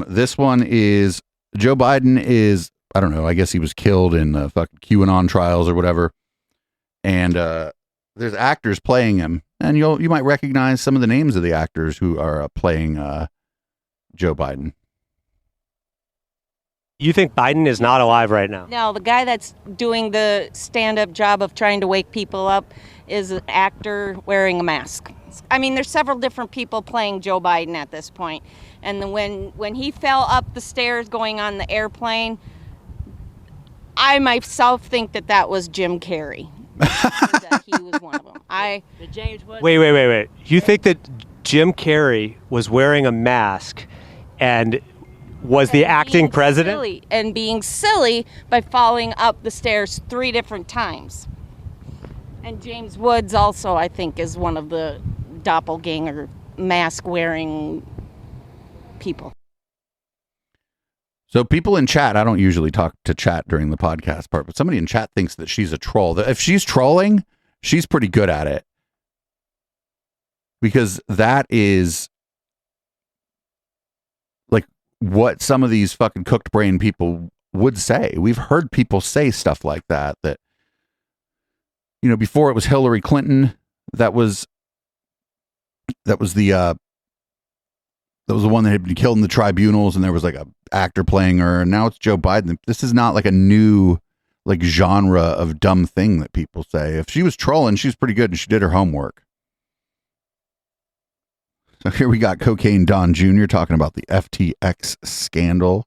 This one is Joe Biden is, I don't know, I guess he was killed in the fucking QAnon trials or whatever. And there's actors playing him. And you might recognize some of the names of the actors who are playing Joe Biden. You think Biden is not alive right now? No, the guy that's doing the stand-up job of trying to wake people up is an actor wearing a mask. I mean, there's several different people playing Joe Biden at this point. And then when he fell up the stairs going on the airplane, I myself think that was Jim Carrey. That he was one of them. Wait. You think that Jim Carrey was wearing a mask and was the acting president? And being silly by falling up the stairs 3 different times. And James Woods also, I think, is one of the doppelganger mask-wearing people. So people in chat, I don't usually talk to chat during the podcast part, but somebody in chat thinks that she's a troll. If she's trolling, she's pretty good at it. Because that is like what some of these fucking cooked brain people would say. We've heard people say stuff like that, you know, before it was Hillary Clinton, that was the one that had been killed in the tribunals, and there was like a actor playing her, and now it's Joe Biden. This is not like a new like genre of dumb thing that people say. If she was trolling, she's pretty good and she did her homework. So here we got Cocaine Don Jr. talking about the FTX scandal.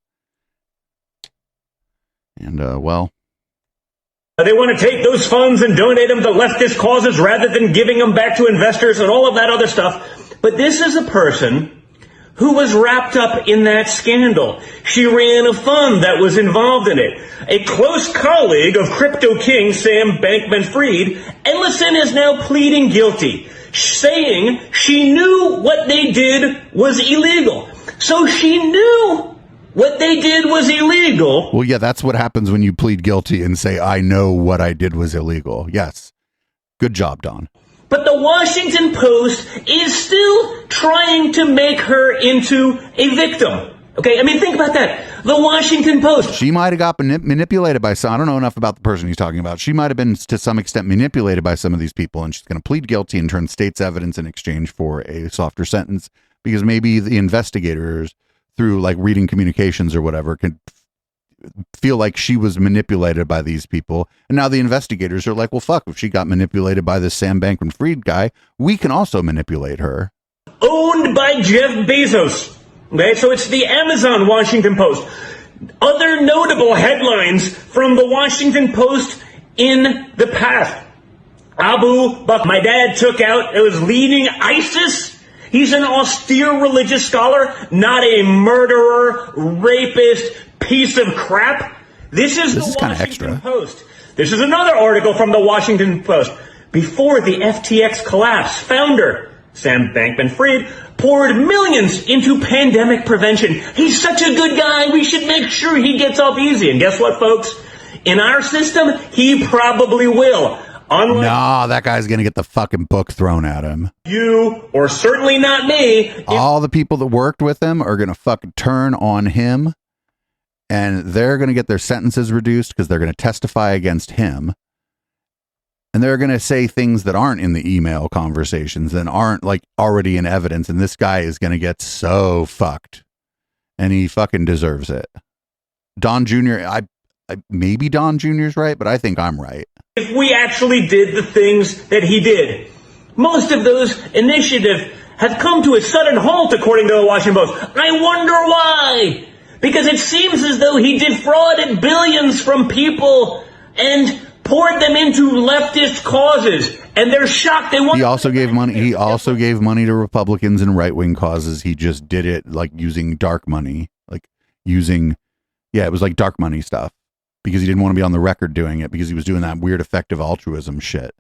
And they want to take those funds and donate them to leftist causes rather than giving them back to investors and all of that other stuff. But this is a person who was wrapped up in that scandal. She ran a fund that was involved in it. A close colleague of crypto king Sam Bankman-Fried, Ellison is now pleading guilty, saying she knew what they did was illegal. So she knew what they did was illegal. Well, yeah, that's what happens when you plead guilty and say, I know what I did was illegal. Yes. Good job, Don. But the Washington Post is still trying to make her into a victim. Okay, I mean, think about that. The Washington Post. She might have got manipulated by some. I don't know enough about the person he's talking about. She might have been, to some extent, manipulated by some of these people, and she's going to plead guilty and turn state's evidence in exchange for a softer sentence, because maybe the investigators, through like reading communications or whatever, could feel like she was manipulated by these people. And now the investigators are like, well, fuck, if she got manipulated by this Sam Bankman-Fried guy, we can also manipulate her. Owned by Jeff Bezos. Okay, so it's the Amazon Washington Post. Other notable headlines from the Washington Post in the past. Abu Bakr, my dad took out, it was leading ISIS. He's an austere religious scholar, not a murderer, rapist, piece of crap. This is the Washington Post. This is another article from the Washington Post. Before the FTX collapse, founder Sam Bankman-Fried poured millions into pandemic prevention. He's such a good guy, we should make sure he gets off easy. And guess what, folks? In our system, he probably will. Nah, that guy's going to get the fucking book thrown at him. You, or certainly not me. All the people that worked with him are going to fucking turn on him, and they're going to get their sentences reduced because they're going to testify against him. And they're going to say things that aren't in the email conversations and aren't like already in evidence. And this guy is going to get so fucked. And he fucking deserves it. Don Jr., maybe Don Jr.'s right, but I think I'm right. If we actually did the things that he did, most of those initiatives have come to a sudden halt, according to the Washington Post. I wonder why. Because it seems as though he defrauded billions from people and poured them into leftist causes, and they're shocked. He also gave money. He also gave money to Republicans and right-wing causes. He just did it like using dark money, it was like dark money stuff, because he didn't want to be on the record doing it, because he was doing that weird effective altruism shit.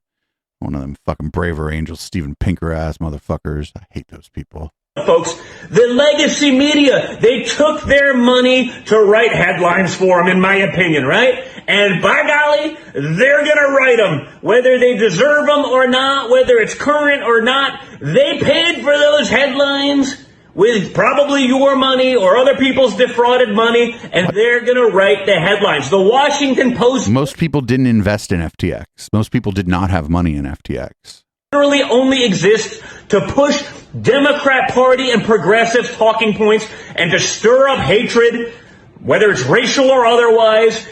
One of them fucking braver angels, Steven Pinker ass motherfuckers. I hate those people. Folks, the legacy media, they took their money to write headlines for them, in my opinion, right? And by golly, they're going to write them, whether they deserve them or not, whether it's current or not. They paid for those headlines with probably your money or other people's defrauded money, and they're going to write the headlines. The Washington Post... Most people didn't invest in FTX. Most people did not have money in FTX. ...literally only exists to push Democrat Party and progressive talking points and to stir up hatred, whether it's racial or otherwise,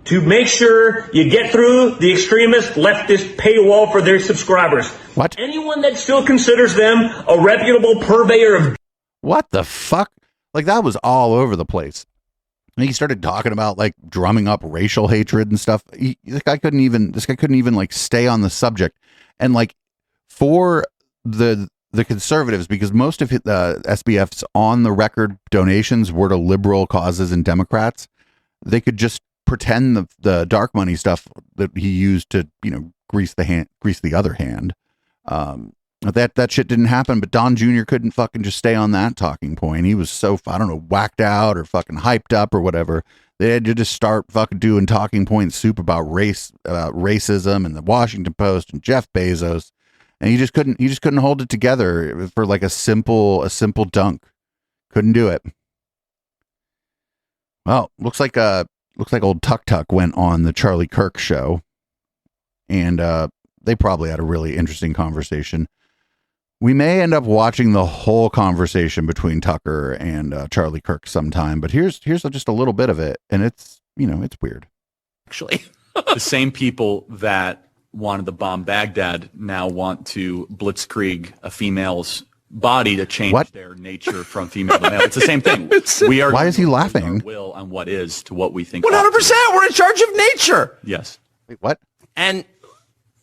to make sure you get through the extremist leftist paywall for their subscribers. What? Anyone that still considers them a reputable purveyor of... What the fuck? Like, that was all over the place. And he started talking about like drumming up racial hatred and stuff. This guy couldn't even like stay on the subject. And like for the conservatives, because most of SBF's on the record donations were to liberal causes and Democrats, they could just pretend the dark money stuff that he used to, grease the other hand. That shit didn't happen, but Don Jr. couldn't fucking just stay on that talking point. He was so, I don't know, whacked out or fucking hyped up or whatever. They had to just start fucking doing talking point soup about racism and the Washington Post and Jeff Bezos. And he just couldn't hold it together for like a simple dunk. Couldn't do it. Well, looks like old Tuk Tuk went on the Charlie Kirk show, and they probably had a really interesting conversation. We may end up watching the whole conversation between Tucker and Charlie Kirk sometime, but here's just a little bit of it, and it's weird. Actually, the same people that wanted to bomb Baghdad now want to blitzkrieg a female's body to change their nature from female to male. It's the same thing. Why is he laughing? Will on what is to what we think. 100%. We're in charge of nature. Yes. Wait, what? And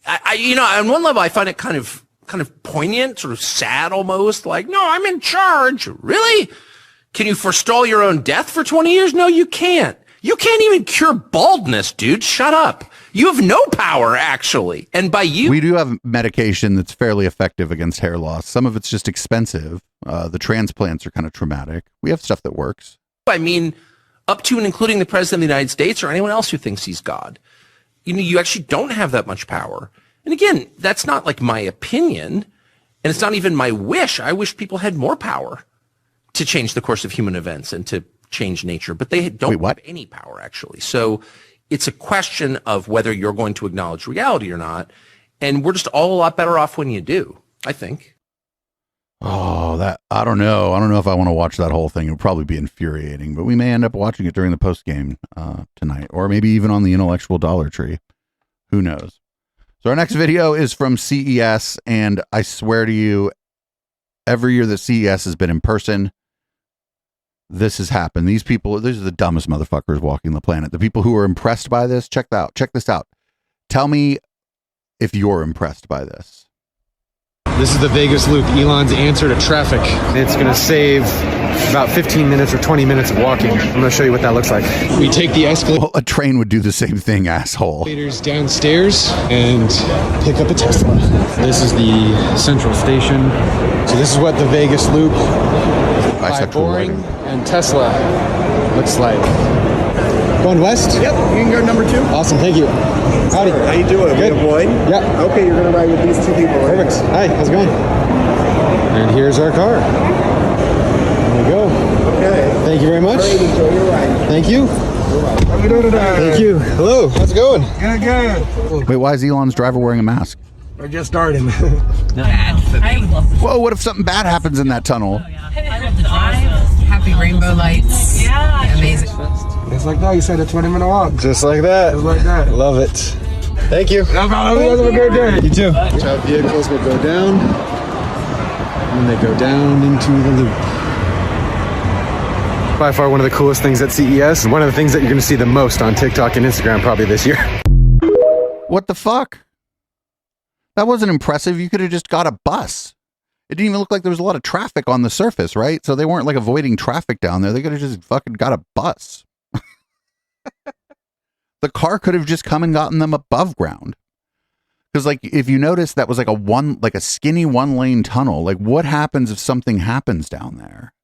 I on one level, I find it kind of poignant, sort of sad almost. Like, no, I'm in charge. Really? Can you forestall your own death for 20 years? No, you can't. You can't even cure baldness, dude. Shut up. You have no power, actually. And we do have medication that's fairly effective against hair loss. Some of it's just expensive. The transplants are kind of traumatic. We have stuff that works. I mean, up to and including the president of the United States or anyone else who thinks he's God. You actually don't have that much power. And again, that's not like my opinion, and it's not even my wish. I wish people had more power to change the course of human events and to change nature, but they don't have any power, actually. So it's a question of whether you're going to acknowledge reality or not, and we're just all a lot better off when you do, I think. Oh, I don't know. I don't know if I want to watch that whole thing. It would probably be infuriating, but we may end up watching it during the post game tonight, or maybe even on the intellectual Dollar Tree. Who knows? So our next video is from CES, and I swear to you, every year that CES has been in person, this has happened. These are the dumbest motherfuckers walking the planet. The people who are impressed by this, check this out. Tell me if you're impressed by this. This is the Vegas loop, Elon's answer to traffic. It's going to save about 15 minutes or 20 minutes of walking. I'm going to show you what that looks like. We take the escalator. Well, a train would do the same thing, asshole. Downstairs and pick up a Tesla. This is the central station. So this is what the Vegas loop by Boring and Tesla looks like. Going west? Yep, you can go number 2. Awesome, thank you. Howdy. How you doing? Good. We have wine? Yeah. Okay, you're going to ride with these 2 people. Right? Perfect. Hi, how's it going? And here's our car. There we go. Okay. Thank you very much. Great, enjoy your ride. Thank you. How we doing today? Thank you. Hello. How's it going? Good, good. Wait, why is Elon's driver wearing a mask? We're just starting. Whoa, what if something bad happens in that tunnel? Happy rainbow lights. Yeah. Amazing. Just like that, you said a 20-minute walk. Just like that. Just like that. Love it. Thank you. No problem. You guys have a great day. You too. Watch out, vehicles will go down. And they go down into the loop. By far one of the coolest things at CES, and one of the things that you're going to see the most on TikTok and Instagram probably this year. What the fuck? That wasn't impressive. You could have just got a bus. It didn't even look like there was a lot of traffic on the surface, right? So they weren't like avoiding traffic down there. They could have just fucking got a bus. The car could have just come and gotten them above ground. Because like, if you notice, that was like a skinny 1-lane tunnel. Like, what happens if something happens down there?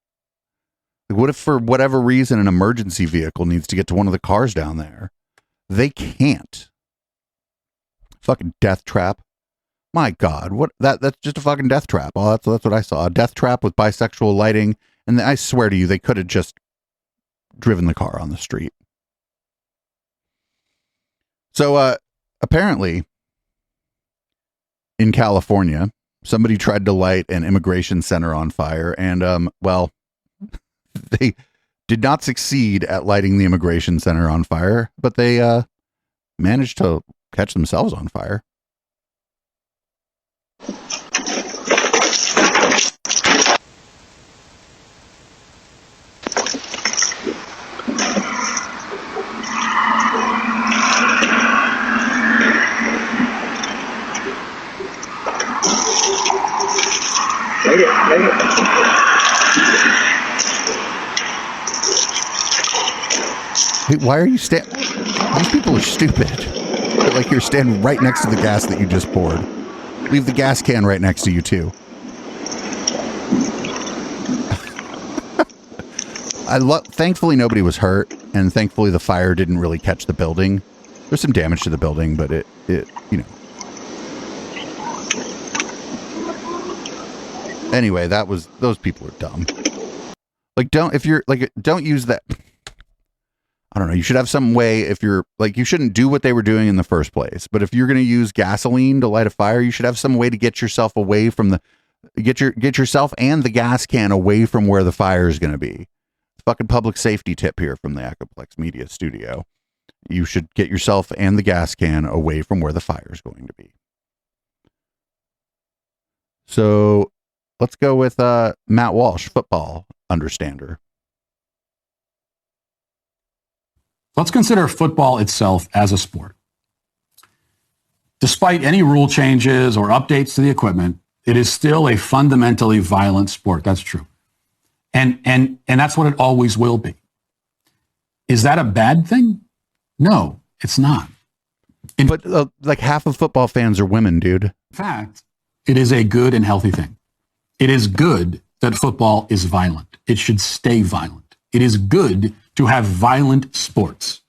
Like, what if for whatever reason an emergency vehicle needs to get to one of the cars down there? They can't. Fucking death trap. My God, that's just a fucking death trap. Oh, that's what I saw. A death trap with bisexual lighting. And I swear to you, they could have just driven the car on the street. So apparently in California, somebody tried to light an immigration center on fire, and well, they did not succeed at lighting the immigration center on fire, but they managed to catch themselves on fire. Hey, why are you standing? These people are stupid. They're like you're standing right next to the gas that you just poured. Leave the gas can right next to you too. Thankfully nobody was hurt, and thankfully the fire didn't really catch the building. There's some damage to the building, but it you know. Anyway, those people are dumb. Like, don't use that. I don't know. You should have some way, if you're like, you shouldn't do what they were doing in the first place. But if you're going to use gasoline to light a fire, you should have some way to get yourself away from get yourself and the gas can away from where the fire is going to be. Fucking public safety tip here from the Echoplex Media Studio. You should get yourself and the gas can away from where the fire is going to be. So let's go with Matt Walsh, football understander. Let's consider football itself as a sport. Despite any rule changes or updates to the equipment, it is still a fundamentally violent sport. That's true. And that's what it always will be. Is that a bad thing? No, it's not. But like half of football fans are women, dude. In fact, it is a good and healthy thing. It is good that football is violent. It should stay violent. It is good to have violent sports.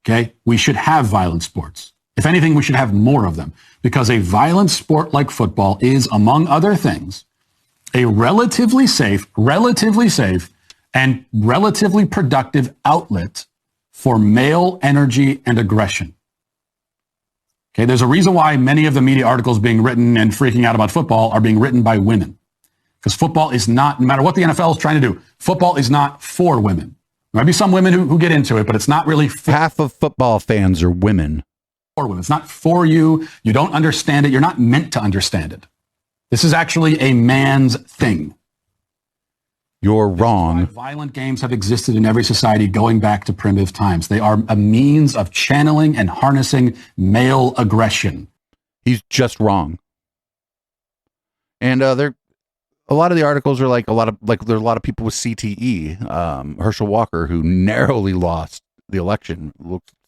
Okay? We should have violent sports. If anything, we should have more of them, because a violent sport like football is, among other things, a relatively safe and relatively productive outlet for male energy and aggression. Okay? There's a reason why many of the media articles being written and freaking out about football are being written by women. Because football is not, no matter what the NFL is trying to do, football is not for women. There might be some women who get into it, but it's not really half of football fans are women. For women. It's not for you. You don't understand it. You're not meant to understand it. This is actually a man's thing. You're wrong. Violent games have existed in every society going back to primitive times. They are a means of channeling and harnessing male aggression. He's just wrong. And a lot of the articles are there's a lot of people with CTE. Herschel Walker, who narrowly lost the election,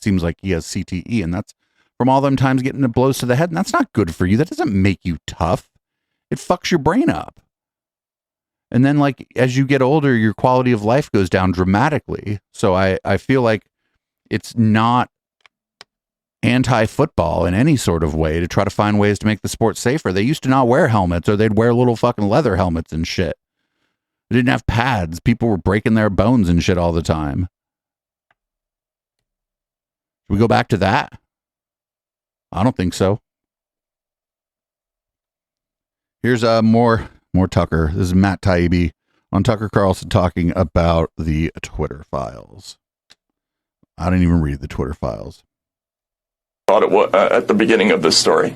seems like he has CTE, and that's from all them times getting the blows to the head, and that's not good for you. That doesn't make you tough. It fucks your brain up. And then, like, as you get older, your quality of life goes down dramatically. So I feel like it's not anti-football in any sort of way to try to find ways to make the sport safer. They used to not wear helmets, or they'd wear little fucking leather helmets and shit. They didn't have pads. People were breaking their bones and shit all the time. we go back to that? I don't think so. Here's more Tucker. This is Matt Taibbi on Tucker Carlson talking about the Twitter files. I didn't even read the Twitter files. Thought it was at the beginning of this story.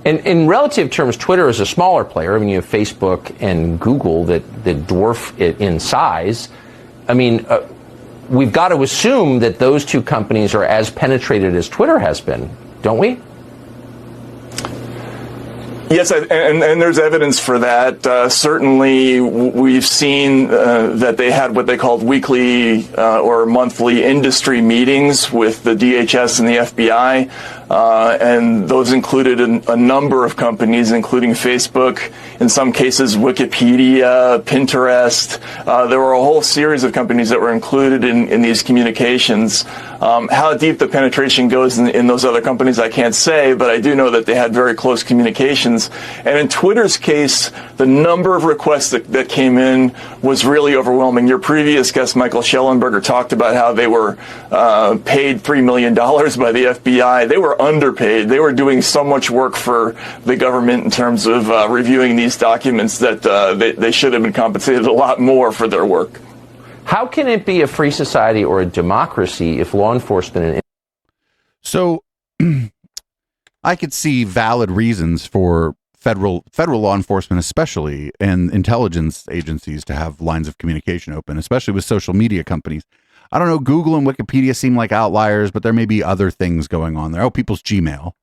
In relative terms, Twitter is a smaller player. I mean, you have Facebook and Google that dwarf it in size. I mean, we've got to assume that those two companies are as penetrated as Twitter has been, don't we? Yes, and there's evidence for that. Certainly, we've seen that they had what they called weekly or monthly industry meetings with the DHS and the FBI, and those included a number of companies, including Facebook, in some cases Wikipedia, Pinterest. There were a whole series of companies that were included in these communications. How deep the penetration goes in those other companies, I can't say, but I do know that they had very close communications. And in Twitter's case, the number of requests that came in was really overwhelming. Your previous guest, Michael Schellenberger, talked about how they were paid $3 million by the FBI. They were underpaid. They were doing so much work for the government in terms of reviewing these documents that they should have been compensated a lot more for their work. How can it be a free society or a democracy if law enforcement... So I could see valid reasons for federal law enforcement, especially, and intelligence agencies to have lines of communication open, especially with social media companies. I don't know, Google and Wikipedia seem like outliers, but there may be other things going on there. Oh, people's Gmail,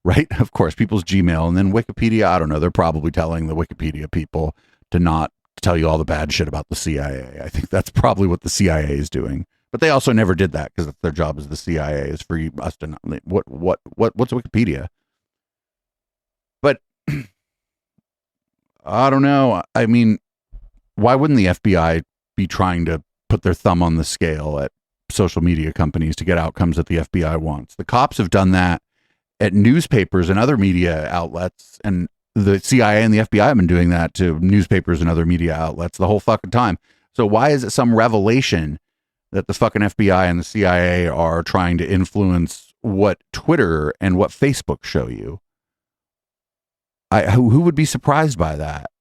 right? Of course, people's Gmail. And then Wikipedia, I don't know, they're probably telling the Wikipedia people to not tell you all the bad shit about the CIA. I think that's probably what the CIA is doing. But they also never did that because their job as the CIA is for us to not. What's Wikipedia? But I don't know. I mean, why wouldn't the FBI be trying to put their thumb on the scale at social media companies to get outcomes that the FBI wants? The cops have done that at newspapers and other media outlets, and the CIA and the FBI have been doing that to newspapers and other media outlets the whole fucking time. So why is it some revelation that the fucking FBI and the CIA are trying to influence what Twitter and what Facebook show you? Who would be surprised by that?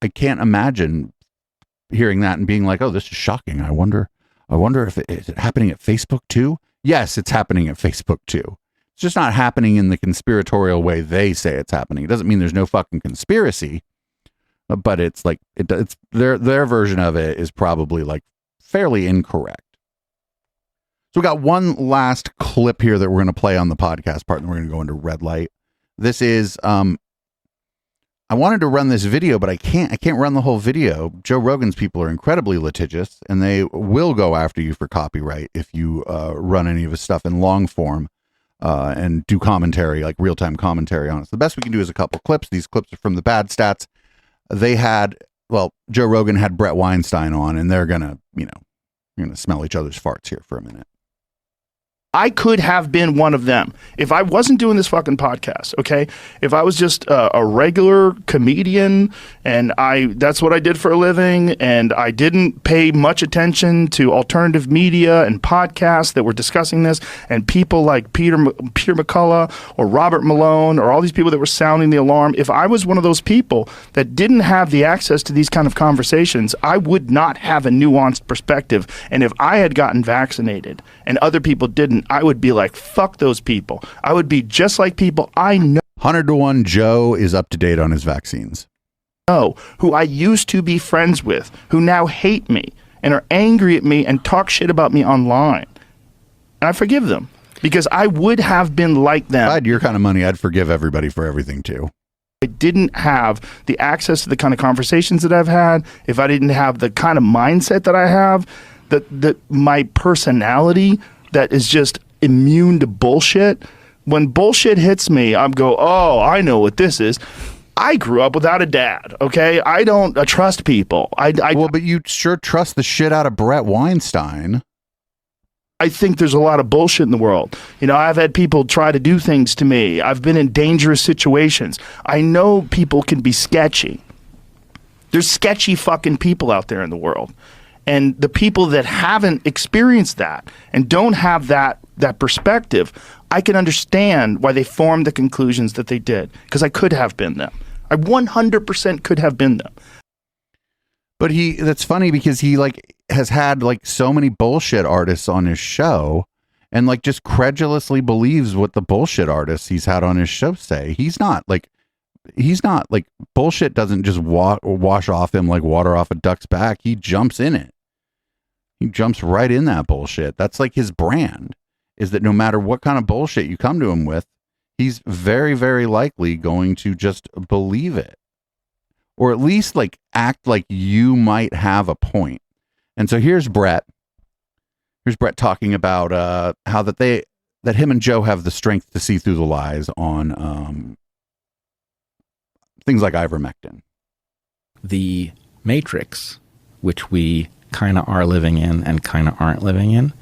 I can't imagine hearing that and being like, oh, this is shocking. I wonder if is it happening at Facebook too? Yes, it's happening at Facebook too. It's just not happening in the conspiratorial way they say it's happening. It doesn't mean there's no fucking conspiracy, but it's like it's their version of it is probably like fairly incorrect. So we got one last clip here that we're going to play on the podcast part, and we're going to go into red light. This is I wanted to run this video, but I can't run the whole video. Joe Rogan's people are incredibly litigious, and they will go after you for copyright if you run any of his stuff in long form and do commentary, like real-time commentary on it. So the best we can do is a couple clips. These clips are from the Bad Stats. Joe Rogan had Brett Weinstein on, and they're gonna smell each other's farts here for a minute. I could have been one of them if I wasn't doing this fucking podcast. Okay. If I was just a regular comedian and that's what I did for a living, and I didn't pay much attention to alternative media and podcasts that were discussing this, and people like Peter McCullough or Robert Malone or all these people that were sounding the alarm, if I was one of those people that didn't have the access to these kind of conversations, I would not have a nuanced perspective. And if I had gotten vaccinated and other people didn't, I would be like, fuck those people. I would be just like people I know. 100-to-1 Joe is up to date on his vaccines. Who I used to be friends with, who now hate me and are angry at me and talk shit about me online. And I forgive them because I would have been like them. If I had your kind of money, I'd forgive everybody for everything too. I didn't have the access to the kind of conversations that I've had, if I didn't have the kind of mindset that I have, that my personality that is just immune to bullshit. When bullshit hits me, I'm oh, I know what this is. I grew up without a dad, okay? I don't trust people. But you sure trust the shit out of Brett Weinstein. I think there's a lot of bullshit in the world. I've had people try to do things to me. I've been in dangerous situations. I know people can be sketchy. There's sketchy fucking people out there in the world. And the people that haven't experienced that and don't have that perspective, I can understand why they formed the conclusions that they did, because I could have been them. I 100% could have been them. But that's funny because he like has had like so many bullshit artists on his show and like just credulously believes what the bullshit artists he's had on his show say. He's not like bullshit doesn't just wash off him like water off a duck's back. He jumps in it. He jumps right in that bullshit. That's like his brand, is that no matter what kind of bullshit you come to him with, he's very, very likely going to just believe it. Or at least like act like you might have a point. And so here's Brett. Here's Brett talking about how that him and Joe have the strength to see through the lies on things like ivermectin. The Matrix, which we kind of are living in and kind of aren't living in,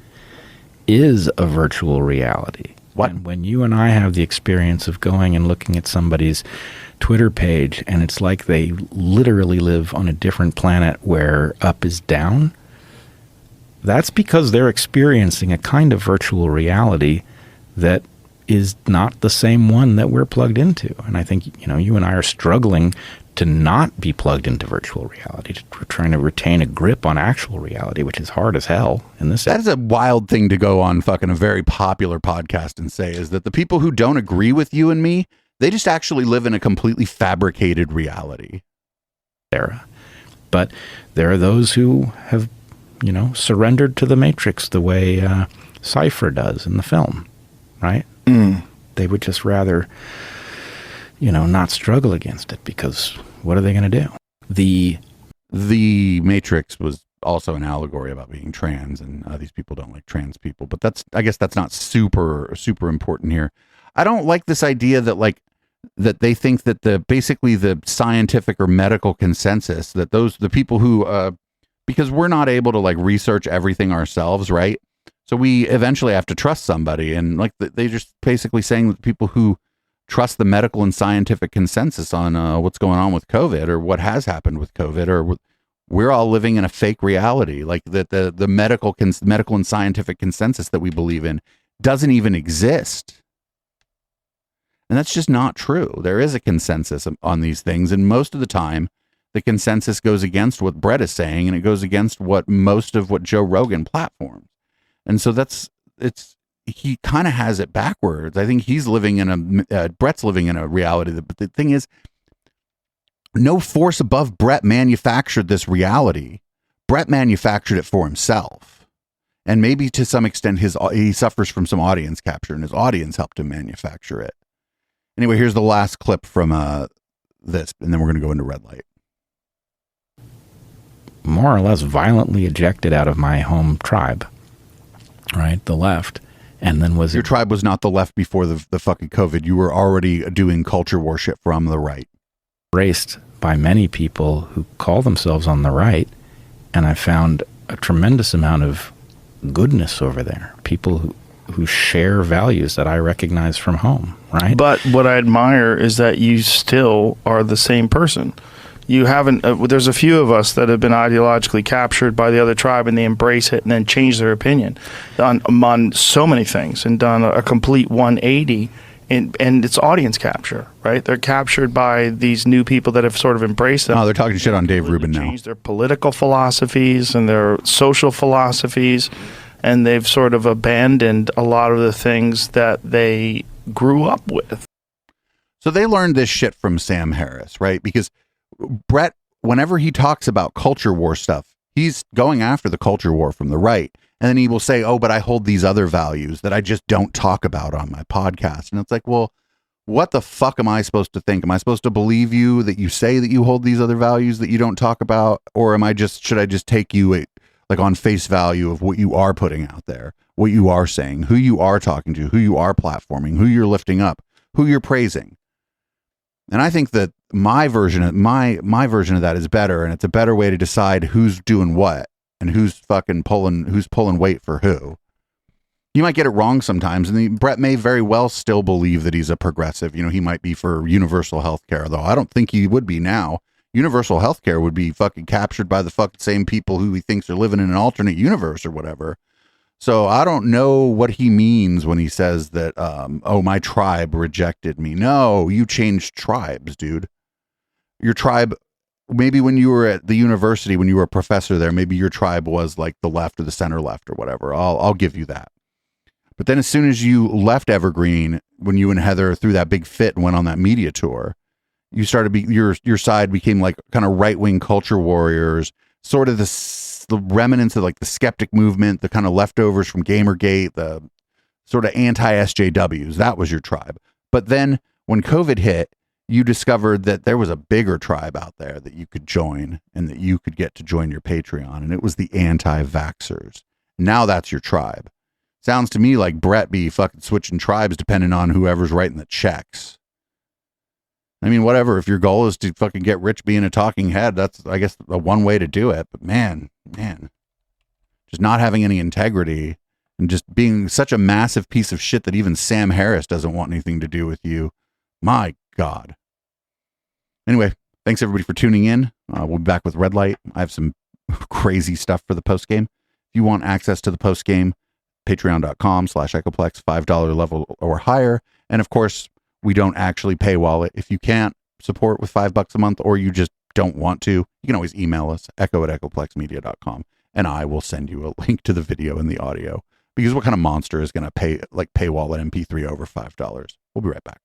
is a virtual reality. What? And when you and I have the experience of going and looking at somebody's Twitter page and it's like they literally live on a different planet where up is down, that's because they're experiencing a kind of virtual reality that is not the same one that we're plugged into. And I think, you and I are struggling to not be plugged into virtual reality. We're trying to retain a grip on actual reality, which is hard as hell in this. That is a wild thing to go on fucking a very popular podcast and say, is that the people who don't agree with you and me, they just actually live in a completely fabricated reality. But there are those who have, surrendered to the Matrix the way Cypher does in the film, right? They would just rather, not struggle against it, because what are they going to do? The Matrix was also an allegory about being trans, and these people don't like trans people, but I guess that's not super important here. I don't like this idea that that they think that basically the scientific or medical consensus, that the people who, because we're not able to research everything ourselves, right? So we eventually have to trust somebody, and they just basically saying that people who trust the medical and scientific consensus on what's going on with COVID or what has happened with COVID, or we're all living in a fake reality, like that the medical and scientific consensus that we believe in doesn't even exist. And that's just not true. There is a consensus on these things, and most of the time the consensus goes against what Brett is saying, and it goes against most of what Joe Rogan platforms. And so he kind of has it backwards. I think he's living in Brett's living in a reality. But the thing is, no force above Brett manufactured this reality. Brett manufactured it for himself. And maybe to some extent he suffers from some audience capture, and his audience helped him manufacture it. Anyway, here's the last clip from this, and then we're going to go into red light. More or less violently ejected out of my home tribe. Right, the left, and then your tribe was not the left before the fucking COVID. You were already doing culture war shit from the right. Embraced by many people who call themselves on the right, and I found a tremendous amount of goodness over there. People who share values that I recognize from home, right? But what I admire is that you still are the same person. You haven't, there's a few of us that have been ideologically captured by the other tribe, and they embrace it and then change their opinion on so many things, and done a complete 180, and it's audience capture, right? They're captured by these new people that have sort of embraced them. Oh, they're talking shit on Dave Rubin now. Changed their political philosophies and their social philosophies, and they've sort of abandoned a lot of the things that they grew up with. So they learned this shit from Sam Harris, right? Because Brett, whenever he talks about culture war stuff, he's going after the culture war from the right. And then he will say, oh, but I hold these other values that I just don't talk about on my podcast. And it's like, well, what the fuck am I supposed to think? Am I supposed to believe you that you say that you hold these other values that you don't talk about? Or should I just take you on face value of what you are putting out there, what you are saying, who you are talking to, who you are platforming, who you're lifting up, who you're praising? And I think that my version of that is better, and it's a better way to decide who's doing what and who's pulling weight for who. You might get it wrong sometimes, and Brett may very well still believe that he's a progressive. He might be for universal health care, though I don't think he would be now. universal healthcare would be fucking captured by the fucking same people who he thinks are living in an alternate universe or whatever. So I don't know what he means when he says that, oh, my tribe rejected me. No, you changed tribes, dude. Your tribe, maybe when you were at the university, when you were a professor there, maybe your tribe was like the left or the center left or whatever. I'll give you that. But then as soon as you left Evergreen, when you and Heather threw that big fit and went on that media tour, you started your side became like kind of right-wing culture warriors, sort of the remnants of like the skeptic movement, the kind of leftovers from Gamergate, the sort of anti-SJWs. That was your tribe. But then when COVID hit, you discovered that there was a bigger tribe out there that you could join and that you could get to join your Patreon. And it was the anti-vaxxers. Now that's your tribe. Sounds to me like Brett be fucking switching tribes depending on whoever's writing the checks. I mean, whatever. If your goal is to fucking get rich being a talking head, that's, I guess, a one way to do it. But man, just not having any integrity and just being such a massive piece of shit that even Sam Harris doesn't want anything to do with you. My God. Anyway, thanks everybody for tuning in. We'll be back with Red Light. I have some crazy stuff for the post game. If you want access to the post game, patreon.com/Echoplex, $5 level or higher. And of course, we don't actually paywall it. If you can't support with $5 a month, or you just don't want to, you can always email us, echo@echoplexmedia.com, and I will send you a link to the video and the audio. Because what kind of monster is going to paywall an MP3 over $5? We'll be right back.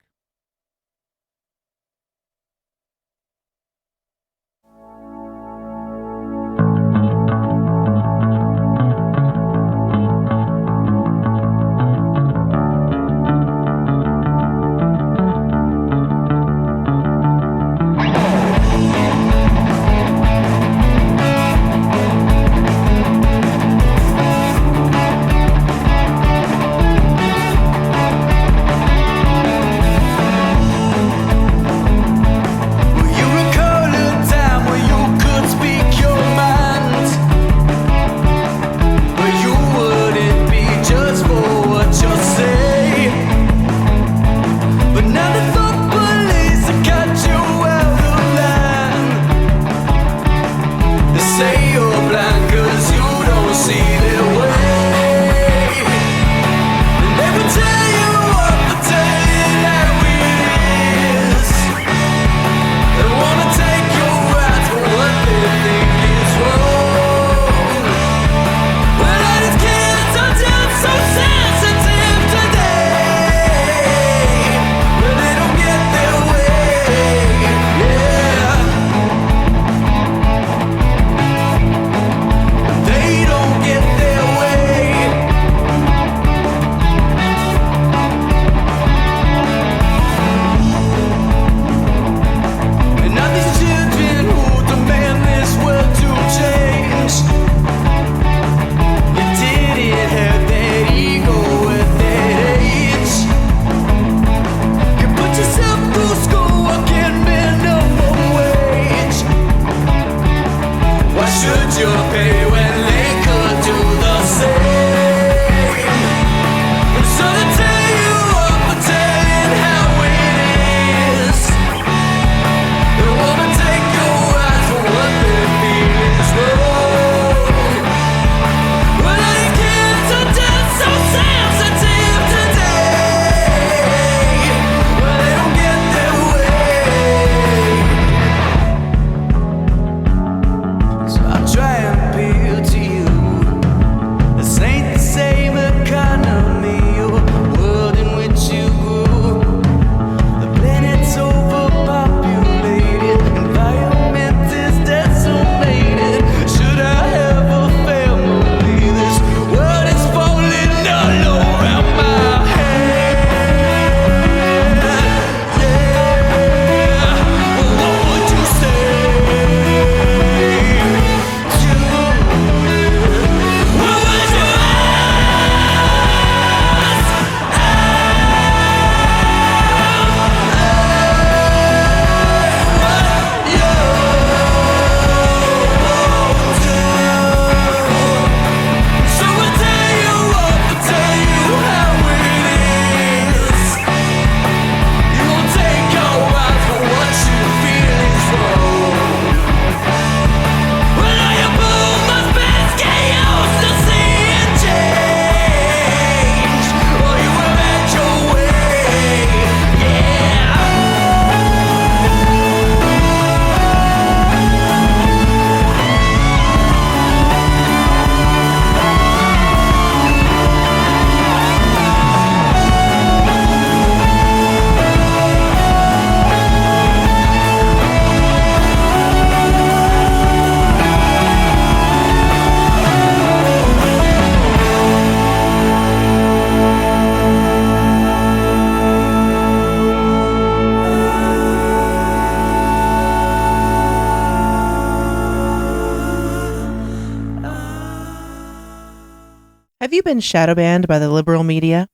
Have you been shadow banned by the liberal media?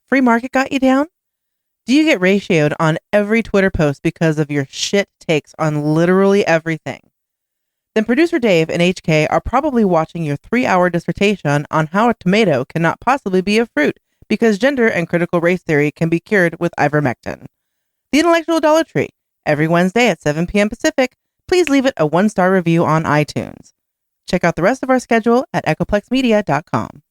Free market got you down? Do you get ratioed on every Twitter post because of your shit takes on literally everything? Then producer Dave and HK are probably watching your 3-hour dissertation on how a tomato cannot possibly be a fruit because gender and critical race theory can be cured with ivermectin. The Intellectual Dollar Tree, every Wednesday at 7 p.m. Pacific. Please leave it a 1-star review on iTunes. Check out the rest of our schedule at echoplexmedia.com.